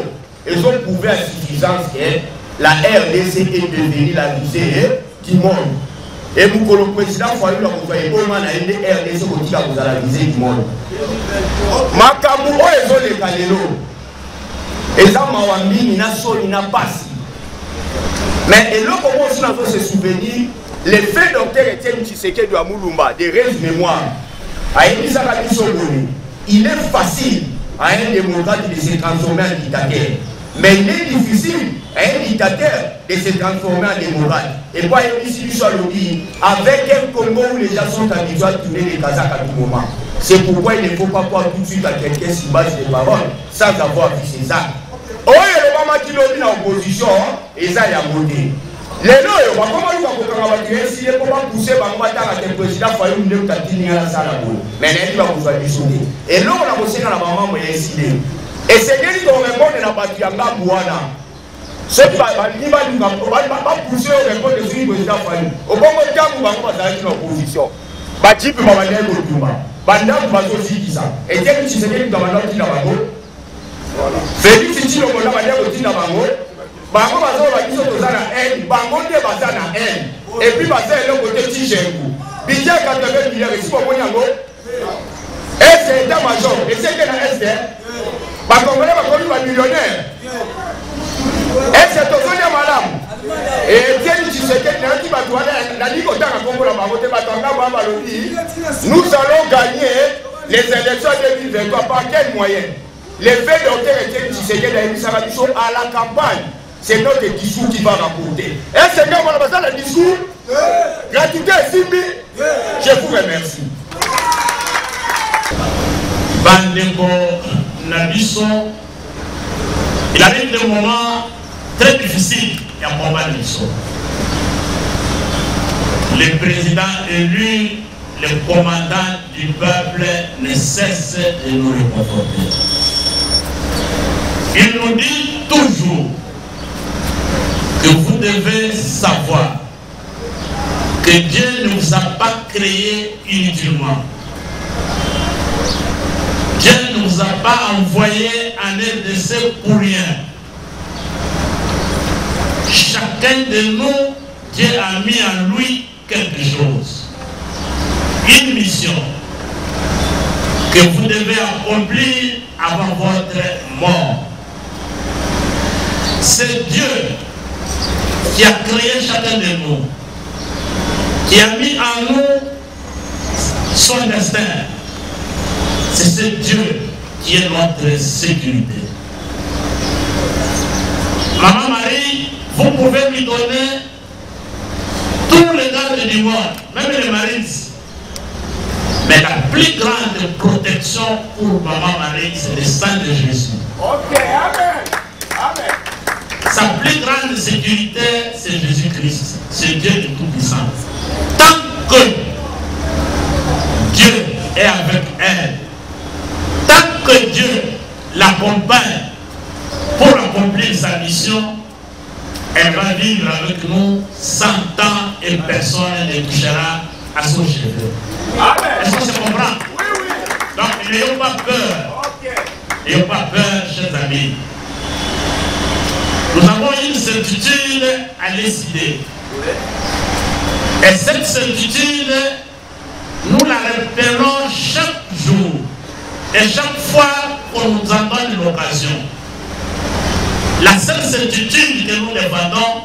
ils ont prouvé à suffisance que la RDC est devenue la visée du monde. Et pour le président Fayulu a au moins la RDC qui a la visée du monde. Makambo et les Kalelo, ils ont mawambi, ils n'ont pas si. Mais et là, comment on peut se souvenir? Le fait docteur Etienne Tshisekedi de Amoulumba, des rêves mémoire, il est facile à un démocrate de se transformer en dictateur. Mais il est difficile à un dictateur de se transformer en démocrate. Et pas ici, avec un Congo où les gens sont habitués à tourner les Kazakhs à tout moment. C'est pourquoi il ne faut pas croire tout de suite à quelqu'un sur base des paroles sans avoir vu ses actes. Oh, il y a le moment qui l'a en opposition, et ça, il y a voté. Les lois, comment nous avons essayé de pousser le président Fayulu de Katini à la salle. Mais il va vous faire discuter. Et là, on a posé dans la maman, on a décidé. Et c'est bien qu'on répond de la Batianga Bouana. Ceux qui vont pousser au répond de ce président Fayulu. Au bon moment, on va être dans l'opposition. Bati peut m'amener au Touma. Banda, on va aussi dire ça. Et dès que tu sais que tu vas aller dans la banque, Félix Tchilo, on va aller au Touma. Bango bazo ba biso tozana haine, bango nde bazana haine. Et puis baza eloko te Tchengu. Budget 80 millions si po yango. Et c'est état major, et c'est que na SDR. Ba Congolais ba komi ba millionnaire. Et c'est tozona madame. Et Etienne Tshisekedi na ki ba douane na liko tanga Congo la bango te ba tanga ba balobi. Nous allons gagner les élections 2023 par quel moyen? Les faits docteur Etienne Tshisekedi a mis à la campagne. C'est notre discours qui va rapporter. Est-ce que vous avez le discours? Gratuité Simbi. Je vous remercie. Bandeko Nabisson, il arrive des moments très difficiles à combattre l'Isson. Le président élu, le commandant du peuple ne cesse de nous réconforter. Il nous dit toujours que vous devez savoir que Dieu ne vous a pas créé inutilement. Dieu ne vous a pas envoyé en RDC pour rien. Chacun de nous Dieu a mis en lui quelque chose. Une mission que vous devez accomplir avant votre mort. C'est Dieu qui a créé chacun de nous, qui a mis en nous son destin. C'est ce Dieu qui est notre sécurité. Maman Marie, vous pouvez lui donner tous les gardes du monde, même les marines. Mais la plus grande protection pour Maman Marie, c'est le sang de Jésus. Ok, amen. Amen. Sa plus grande sécurité, c'est Jésus-Christ. C'est Dieu le Tout-Puissant. Tant que Dieu est avec elle, tant que Dieu l'accompagne pour accomplir sa mission, elle va vivre avec nous 100 ans et personne ne touchera à son cheveu. Est-ce que ça comprend? Oui, oui. Donc n'ayons pas peur. Ok. N'ayons pas peur, chers amis. Nous avons une certitude à décider. Et cette certitude, nous la repérons chaque jour. Et chaque fois qu'on nous en donne l'occasion. La seule certitude que nous défendons,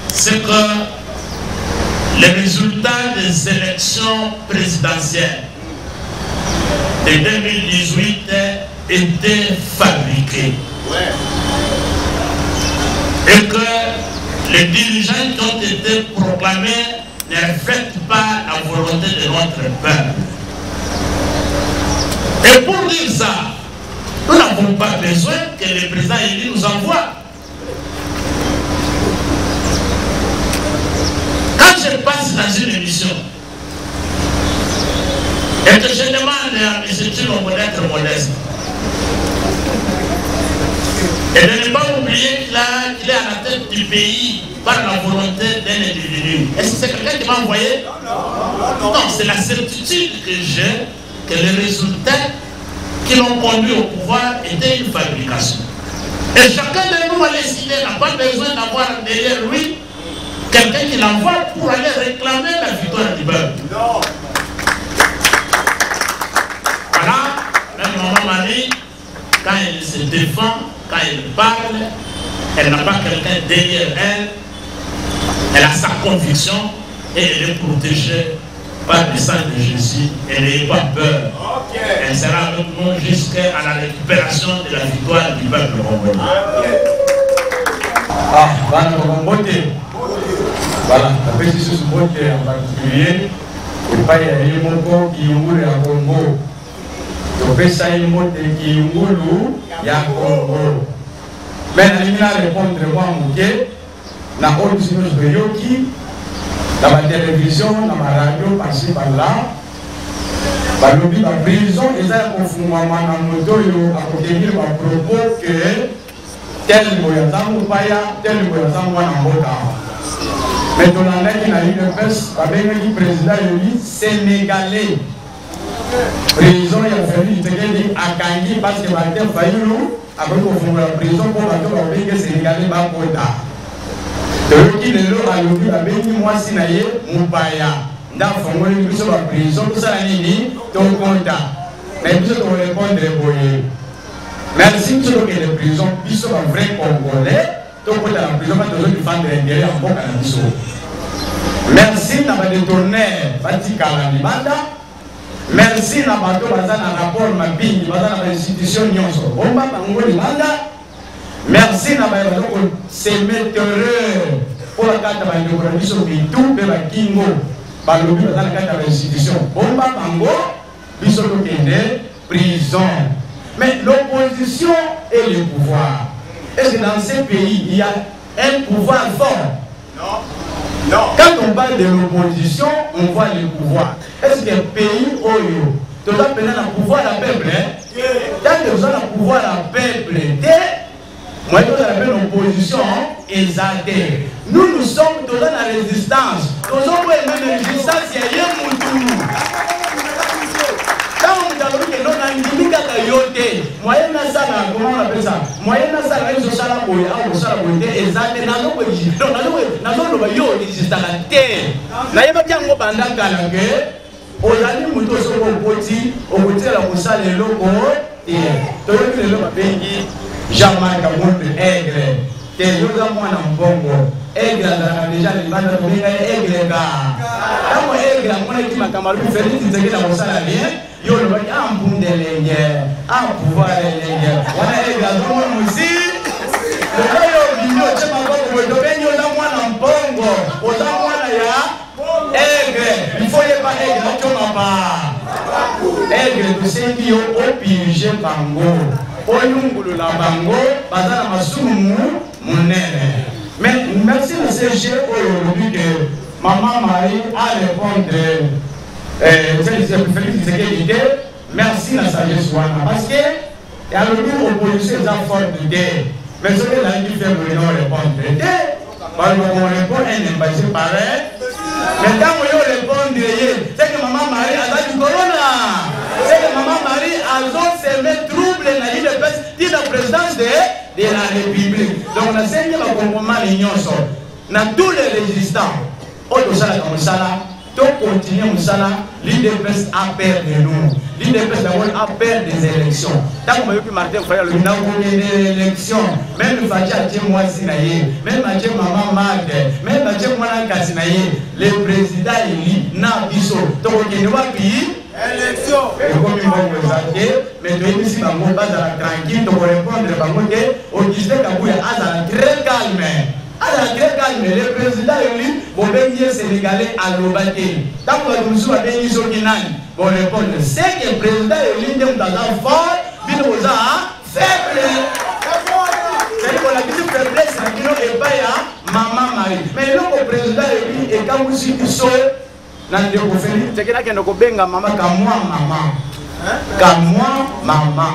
c'est que les résultats des élections présidentielles de 2018 étaient fabriqués. Et que les dirigeants qui ont été proclamés ne reflètent pas la volonté de notre peuple. Et pour dire ça, nous n'avons pas besoin que le président élu nous envoie. Quand je passe dans une émission et que je demande à M. Chilombo d'être modeste, et de ne pas oublier qu'il est à la tête du pays par la volonté d'un individu. Est-ce que c'est quelqu'un qui m'a envoyé? Non, c'est la certitude que j'ai que les résultats qui l'ont conduit au pouvoir étaient une fabrication. Et chacun de nous a décidé, n'a pas besoin d'avoir derrière lui quelqu'un qui l'envoie pour aller réclamer la victoire du peuple. Voilà, même Maman Marie, quand elle se défend, quand elle parle, elle n'a pas quelqu'un derrière elle, elle a sa conviction et elle est protégée par le sang de Jésus. Elle n'ayez pas peur. Elle sera avec nous jusqu'à la récupération de la victoire du peuple congolais. Ah, voilà, la petite chose en particulier, et pas y a un mot qui est à Congo. Donc, ça y est, qui est à Congo. Mais il a répondu moi, na autre de Yoki, dans la télévision, dans la radio, par-ci par-là, par le la prison, ils ont confondu à moto, à contenir à propos que tel moyen ou pas, tel moyen ou en mais dans la qui a eu le avec le président sénégalais. Prison, il a fallu dire à Kangi parce que Martin Fayulu avait confondu la prison pour que le Sénégalais va quota. Donc, il est là à l'objet avec moi, Sinaye, Moupaya. Dans le fond, il y a la prison, tout ça, il y a ton compte. Mais tout ce qu'on répond, merci pour que les prisons puissent être vrais Congolais. Donc, la prison va toujours défendre l'intérêt en bon canadiso. Merci d'avoir détourné Vatika la Libanda. Merci d'avoir détourné un rapport Mabini, dans l'institution Nyonso. Bomba Bango Libanda. Merci d'avoir détourné ces météoreurs pour la carte de l'organisation de tout le Kingo. Par le but dans la carte de l'institution. Bomba Bango, Bissoko Kende, prison. Mais l'opposition et le pouvoir. Est-ce que dans ces pays, il y a un pouvoir fort? Non. Non. Quand on parle de l'opposition, on voit le pouvoir. Est-ce que le pays Oyo, tu dois donner le pouvoir à la peuple? Quand tu as le pouvoir à la peuple, moi je l'appelle l'opposition exaltée. Nous sommes dans la résistance. Nous sommes dans la résistance, il y a un moutou. Quand on a dit que l'on na ndimika ka yote moyen na sala comment on appelle ça moyen na sala iso sala boye au sala boye ezate na loko donc na loko ba yo existaka te na yeba kyango banda kala ke ozali muto soko poti okutela kusala loko te to yo le bengi Jean-Marc Amonde Aigle te yoza mwana mbongo Aigle na déjà le banda to benga Aigle ka kama Aigle mwana kima kama lu Félix Tshisekedi na kusala bien yo le baki ambundelenge pouvoir lenge wana Aigle azomo musi yo binyo chema kwa to benyo za mwana mbongo oza mwana ya Aigle il faut y pas Aigle choma pa Aigle to sengi yo opige bango oyungulu la bango bazana masumu munene. Mais merci le CG aujourd'hui que Maman Marie a répondu merci la sagesse parce que il y a le niveau opposition des fortes d'idées mais ce que la vie fait non répondre on répond un imbécile pareil mais quand on répond c'est que Maman Marie a du corona c'est que Maman Marie a semé trouble dans la présidence de la République. Donc, on a saigné le comportement de l'Union. Dans tous les résistants, on doit continuer l'IDPS a peur de nous. L'IDPS a peur des élections. Tant qu'on a vu Martin Fayal, nous avons des élections. Même le Fadja Tchémoua Sinaye, même Mathieu Maman Marc, même Mathieu Mouana Kassinaye, le président élit Nabiso. Donc, on ne va plus. Élection. Comme ils vont vous acheter, mais tu es ici, Bango, Bazara tranquille, tu vas répondre, Bango, au Disney Kabouya, Azara très calme. Azara très calme. Le président élu, bon, ben, il est sénégalais à l'Obaté. Tant que nous sommes à Béni Sokinan, bon, répondre, c'est que le président élu, nous sommes fort, nous sommes faible. C'est pour la petite faiblesse, nous sommes pas Maman Marie. Mais le président élu, et quand vous êtes seul, nande ko feli tekena kendo ko benga mama kamwa mama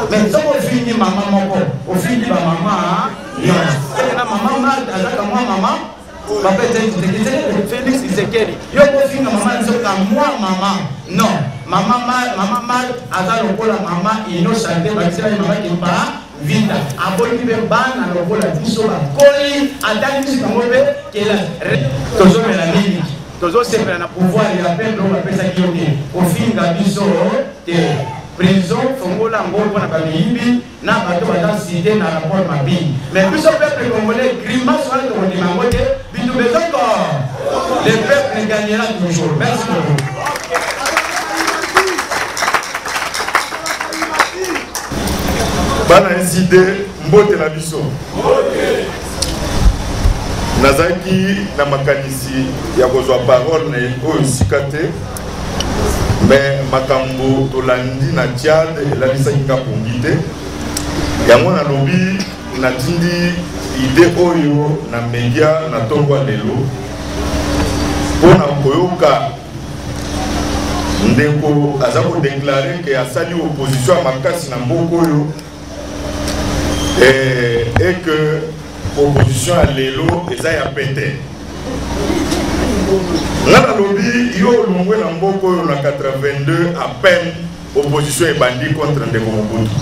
mais so ko fini mama moko o fini ba mama yo tekena mama ma azaka mama papa tekena Félix Tshisekedi yo ko fini mama nzo kamwa non mama azalo kola mama innocente bakisira mama kimpa vita aboli be bana lokola biso ba koli atandi sikangobe kela tozo mela nini tozo sembela na pouvoir ya peuple ba pesa kioke ofinga biso te prison fongola ngombo na bamibi na bato ba cité na rapport mabi mais biso peuple congolais grimace wala to ndima ngote bitu bezoko le peuple gagnera toujours. Merci beaucoup. Bana inside mbote na biso nazaki na makanisi ya kozwa parole na oyo sika te mais makambo tolandi na Tchad elanisaki nga pongi te yango nalobi natindi ide oyo na media na tongwa lelo mpona koyoka ndeko aza kodeklare ke asali opposition ya makasi na mboka oyo et que opposition à l'élo eza ya pete ngana lobi yo longwe na mboko oyo na 82 à peine opposition ebandi contre Ndeko Mobutu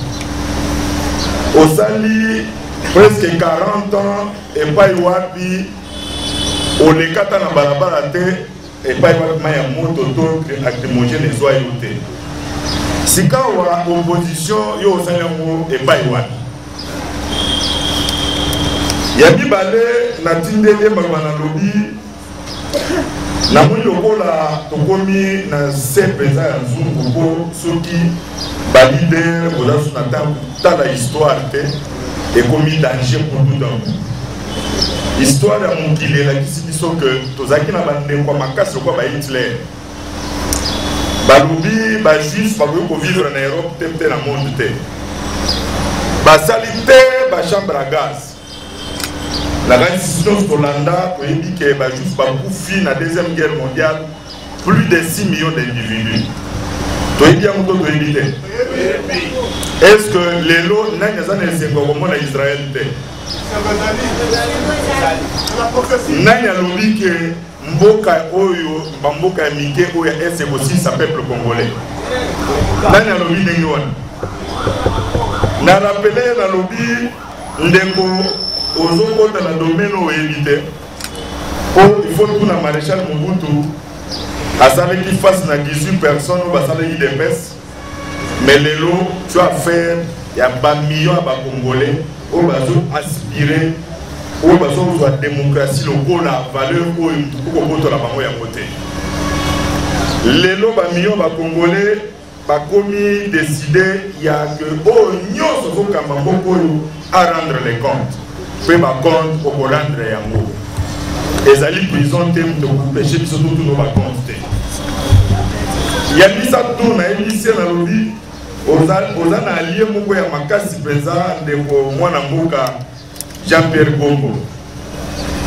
osali presque 40 ans epai wapi olekata na balabala te epai wapi ya moto to acrymogène ezwa yo te sika wa opposition yo osali yango epai wapi yabi bale na tindele magwana lobi na moni lokola tokomi na sepeza ya nzungu po soki balide boza na tala histoire te ekomi danger pour tout un coup histoire ya mokili elakisi biso ke tozalaki na bandeko makasi lokola ba Hitler balobi bajuif bakoki kovivre na Europe te mpe na monde te basali te bachambre à gaz la résistance Hollanda toyebi ke bajuif bakufi na deuxième guerre mondiale plus de 6 millions d'individus toyebi yango to toyebi te est-ce que lelo nani aza na esengo komona Israël te nani alobi ke mboka oyo bamboka ya mike oyo ese kosisa peuple congolais nani alobi ndenge wana na rappele na lobi ndeko ozokota na domaine oyebi te po il faut tuna maréchal Mobutu asalaki face na 18 personnes basalaki des messes mais lelo tu as fait ya ba millions ba congolais o bazo aspirer o bazo kozwa démocratie lokola valeur oyo kokobotola bango ya côté lelo ba millions ba congolais bakomi décider ya que o nyonso kokamba mboko oyo à rendre les comptes pe ba compte okorendre yango ezali prison te mutu okupeshe biso tutu no ba compte te ya bisa tu na emisi na lobi oza na allié moko ya makasi mpenza ndeko mwana mboka Jean-Pierre Gombo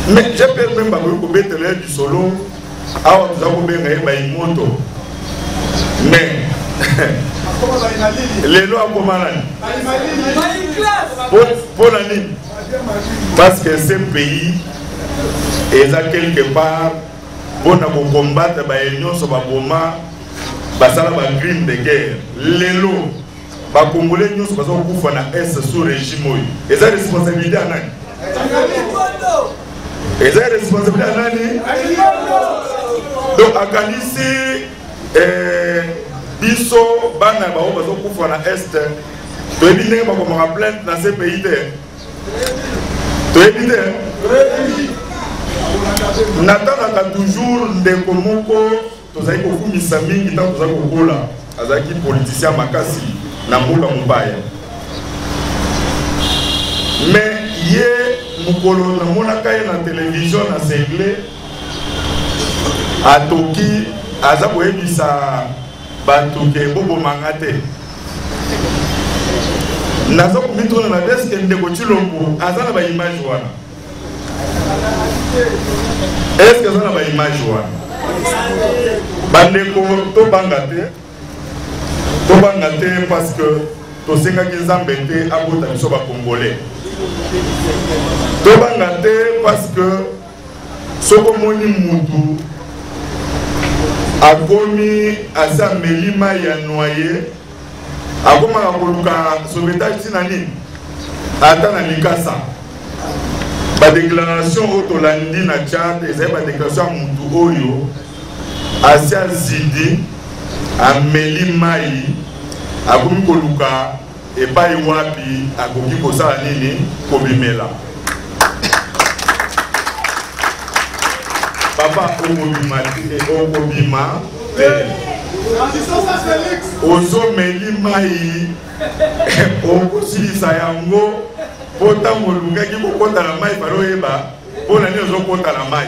mais Jean-Pierre même bakoki kobetela ye lisolo awa toza kobenga ye baimoto mais lelo akoma nani mpona nini parce que ce pays eza quelque part mpona kokombatre baye nyonso baboma basala ba crime de guerre lelo bakongolais nyonso baza kokufa na est sous régime oyo eza responsabilité ya nani eza responsabilité ya nani donc akanisi biso bana bao bazokufa na est toyebi ndenge bakomaka plainte na ce pays te toyebi te natanaka toujours ndeko moko tozali kokumisa mingi ntango toza kokola azalaki politicien makasi na mboka mobaya mais ye mokolo namonaka ye na télévision na sengle atoki aza koyebisa bato ke bobomanga te naza komitona na deske ndeko Tshilombo aza na baimage wana eske aza na baimage wana bandeko tobanga te parce que tosengaki nzambe te abota biso bakongolais tobanga te parce que soko moni mutu akomi asa melima ya noye akomaka koluka sauvetage tina nini ata na likasa badéclaration oyo tolandi na Tchad ezali badéclaration ya mutu oyo asia zidi ameli mai akomi koluka epai wapi akoki kosala nini kobimela papa okobima te ozomeli mai okosilisa yango po ntango olukaki kokota na mai baroyeba mpona nini ozokota na mai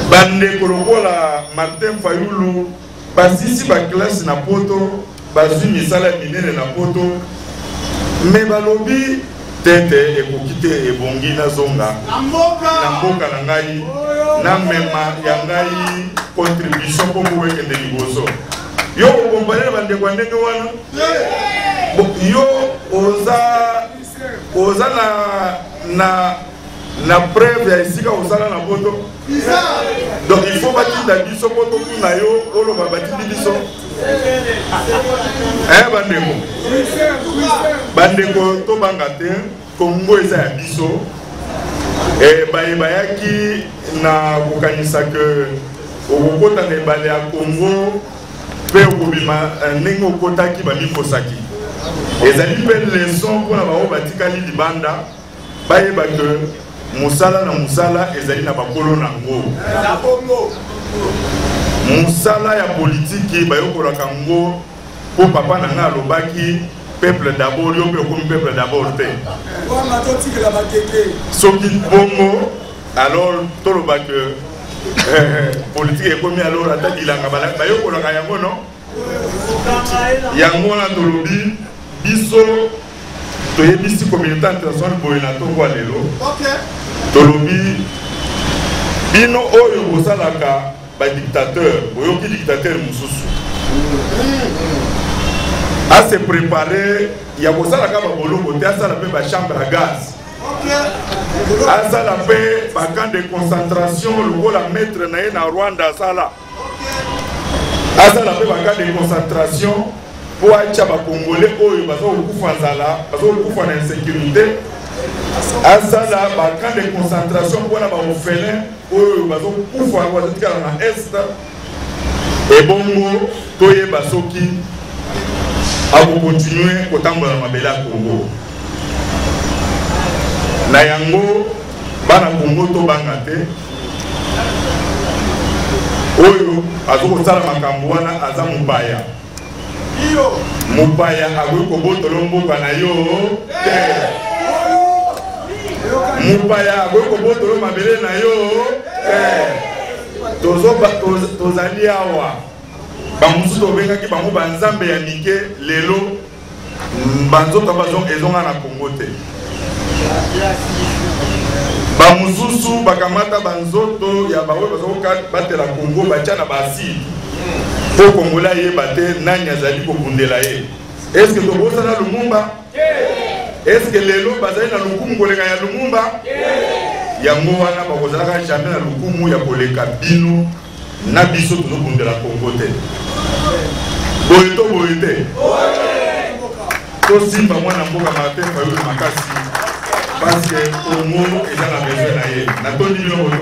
bandeko lokola Martin Fayulu basisi baklase na poto bazwi misala minene na poto me balobi tete ekoki te ebongi nazonga na mboka na ngai na mema ya ngai contribution mpo moko ekende liboso yo okompane na bandeko ya ndenge wana yo oza na preuve ya esika osala na poto donc il faut batinda biso poto kuna yo oloba batindi biso bandeko tobanga te Kongo eza ya biso bayaki na kokanisa ke okokota na ebale ya Kongo mpe okobima ndenge okotaki bamikosaki ezali mpe leson mpona bao batikali libanda bayeba ke musala na musala ezali na bakolo nango musala ya politiki bayokolaka ngo po papa na nga alobaki peuple d'abord yo mpe okomi peuple d'abord te soki bongo alors toloba ke politique ekomi alors ata bilanga bayokolaka yango no yango wana tolobi biso toyebisi communauté internationale boye na tongo lelo tolobi bino oyo bosalaka badictateur boyoki dictateur mosusu a se préparer ya kosalaka baboloko te asala mpe bachambre à gaz asala mpe bacamp de concentration lokola maître na ye na Rwanda asala mpe bacamp de concentration pour acha ba congolais oyo bazo kufa nzala bazo kufa na insécurité asala ba camp de concentration pour na ba orphelin oyo bazo kufa wazatika na est et bongo toyeba soki ako continuer kotambola mabele ya Congo na yango bana Congo to banga te oyo azokosala makambo wana aza mopaya mopaya akoki kobotolo mboka na yo te mopaya akoki kobotolo mabele na yo te tozali awa bamosusu tobengaki bango banzambe ya mike lelo banzoka ezonga na Congo te bamosusu bakamata banzoto ya baoyo bazobatela Congo batya na basi po Kongola yeba te nani azali kokundela ye. Est-ce que tobosana Lumumba? Est-ce que lelo bazali na lukumu kolenga ya Lumumba? Yango wana bakozalaka jamais na lukumu ya koleka bino na biso tozokundela Congo te. Boye to boye te. Tosimba mwana mboka Martin Fayulu makasi parce que Congo eza na besoin na ye. Na tondi bino boye.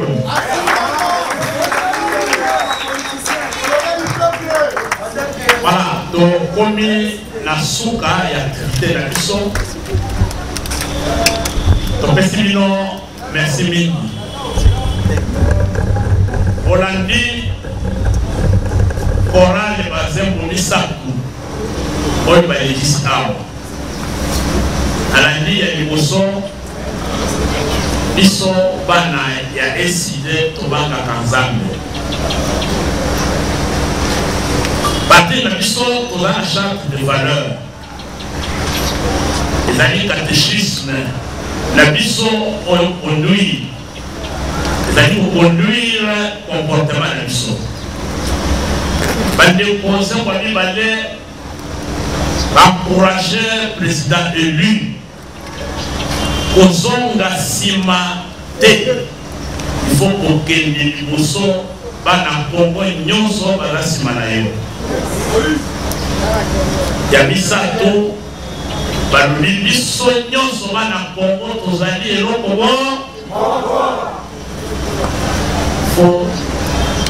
Voilà, donc comme la souka ya traité la biso. Donc merci mingi. Holandi Coran le bazem bonisaku. Oy ba existe awa. Alandi ya liboso biso bana ya eside tobanga kanzambe. Bâtir la mission pour la charte de valeur. Les amis catéchisme, la mission on conduit. Les amis pour conduire le comportement de la mission. Bande conseil pour lui encourager le président élu. Kozonga sima te. Il faut qu'on ait des liboso. Bana Congo nyonso bala sima na yo. Ya misato balubi biso nyonso bana Congo tozali eloko bon faut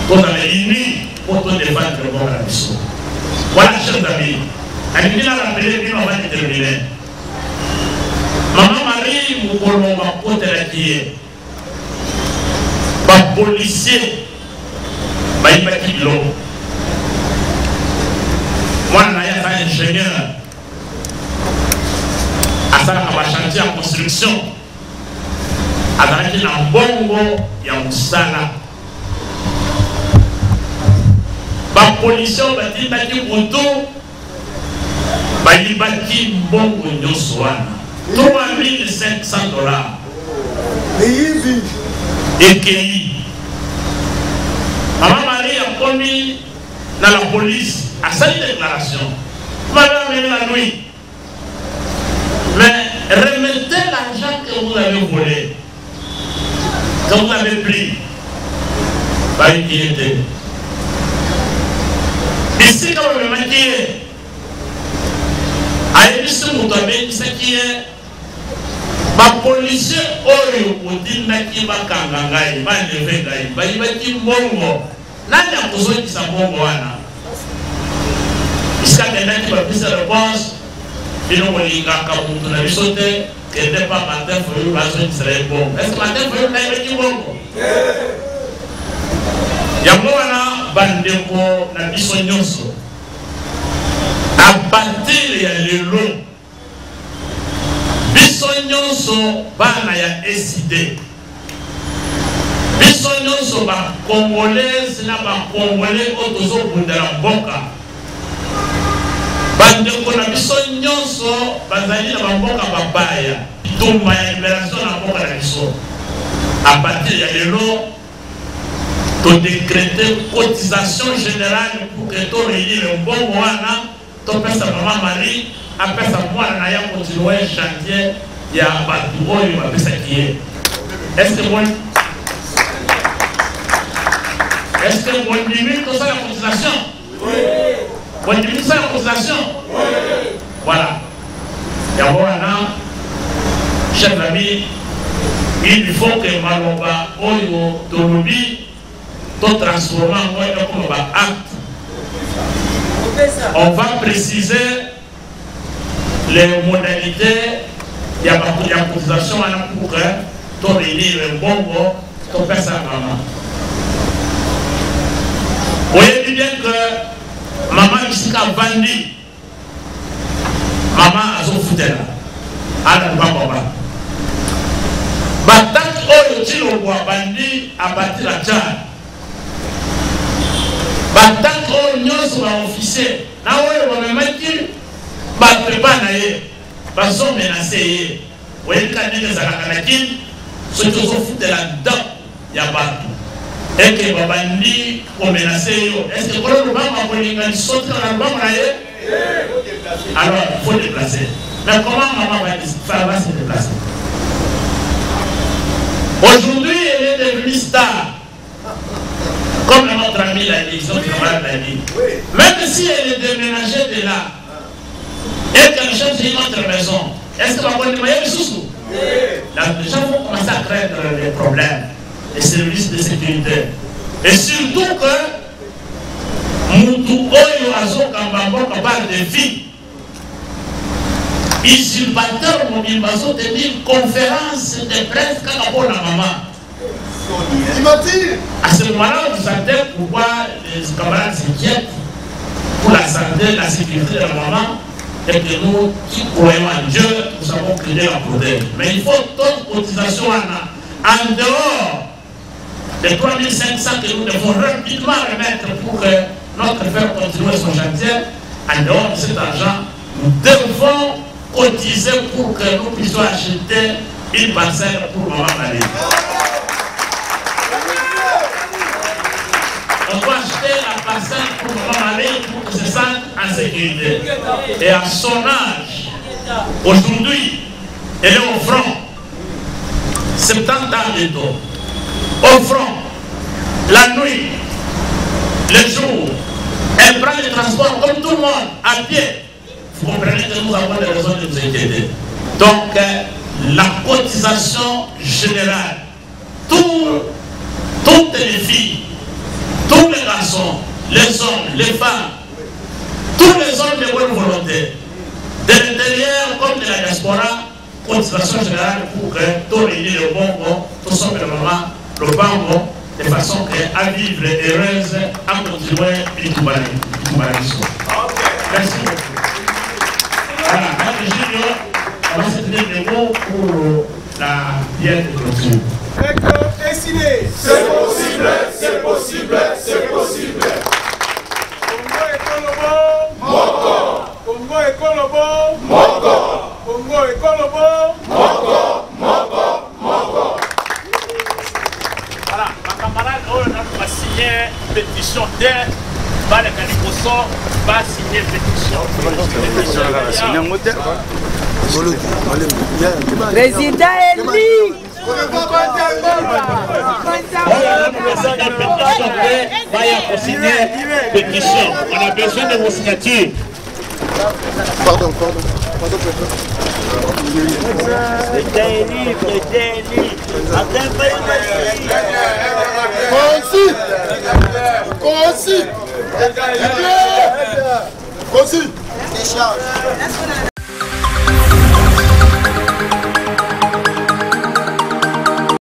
qu'on ait unis pour te défendre le bon la biso. Voilà chers amis, alingi na rappeler bino va terminer. Maman Marie mukolo ba potela kiye ba policier baïbaki bilo. Moi, je suis un ingénieur. À ça, on va chantier en construction. À ça, il y a un bongo, il y a un sala. La police, on va dire que baïbaki bongo nyoswana. $3,500. Et qui Maman Marie a commis dans la police à cette déclaration. Madame est la nuit. Mais remettez l'argent que vous avez volé, que vous avez pris. Pas une qui était. Ici, quand vous me maquillez, à l'émission, vous avez dit ce qui est. Ma policier, oyo, vous dites qu'il va kangangai, va lever gai, va y dire bongo. Nani a besoin de sa bongo wana. Jusqu'à maintenant, tu vas plus de réponse. Il nous dit qu'on a sauté, que n'est pas Martin Fayulu, qui serait bon. Est-ce que Martin Fayulu n'a pas dit bon? Yamona bandeko na biso nyonso. À partir ya lelo. Biso nyonso bana ya SID. Biso nyonso ba congolaise na ba congolais otozo bundela mboka. Bandeko na biso nyonso bazali na mboka babaya. Tumba ya libération na mboka na biso. À partir ya lelo to décréter cotisation générale pour que to réunir le bon wana to pesa maman Marie après ça moi na ya continuer chantier ya batu oyo ba pesa qui est-ce que bon limite tout ça la cotisation oui Vous avez ça la constatation? Voilà. Et voilà, chers amis, il faut que Maloba, Oyo, Tolobi, tout transformer en acte. On va préciser les modalités. Il y a beaucoup d'accusations pour que tout réunir le bon, tout faire ça maman. Vous voyez bien que maman ici a vendu. Maman a son foutu là. Alors, papa. Batak oyo tilo kwa bandi a bâti la Tchad. Batak oyo nyonso ba officier. Na oyo ba memaki ba prépa na ye. Ba sont menacés. Oye kanenge za kanaki. Ce qui sont foutu là-dedans, ya batu. Et que ba bandi ko menacer yo. Est-ce que pour le bamba ko linga sauter na bamba na ye? Alors, il faut déplacer. Mais comment maman va se déplacer? Aujourd'hui, elle est devenue star. Comme notre ami l'a dit, son camarade l'a dit. Même si elle est déménagée de là, et qu'elle cherche une autre maison, est-ce que va prendre des moyens de sous? Les gens vont commencer à craindre les problèmes, les services de sécurité. Et surtout que Moutou Oyo Azo Kambambo parle de vie. Usurpateur Mobimbazo te dit conférence de presse pour la maman. À ce moment-là, vous savez pourquoi les camarades s'inquiètent pour la santé, la sécurité de la maman, et que nous qui croyons en Dieu, nous savons prier la protège. Mais il faut toute cotisation en dehors des 3500 que nous devons rapidement remettre pour que notre frère continue son chantier. En dehors de cet argent, nous devons cotiser pour que nous puissions acheter une parcelle pour maman Marie. On doit acheter la parcelle pour maman Marie pour que se sente en sécurité. Et à son âge, aujourd'hui, elle est au front. 70 ans bientôt. Au front, la nuit, le jour, elle prend les transports comme tout le monde, à pied. Vous comprenez que nous avons des raisons de nous inquiéter. Donc, la cotisation générale, toutes les filles, tous les garçons, les hommes, les femmes, tous les hommes de bonne volonté, de l'intérieur comme de la diaspora, cotisation générale pour que tout réunir le bon, tout simplement le bon, de façon à vivre heureuse, à continuer l'Itoubalisme. Merci beaucoup. Voilà, M. Junior, on va se tenir les mots pour la prière de clôture. C'est possible, c'est possible, c'est possible. Congo et Kolobo, Moko. Congo et Kolobo, Moko. Congo et Kolobo, Moko, Moko, Moko. Voilà, ma camarade, on a signé une pétition d'air. Va le Calicoso, va signer pétition. Président Eli. On a besoin de vos signatures. Pardon. Concis.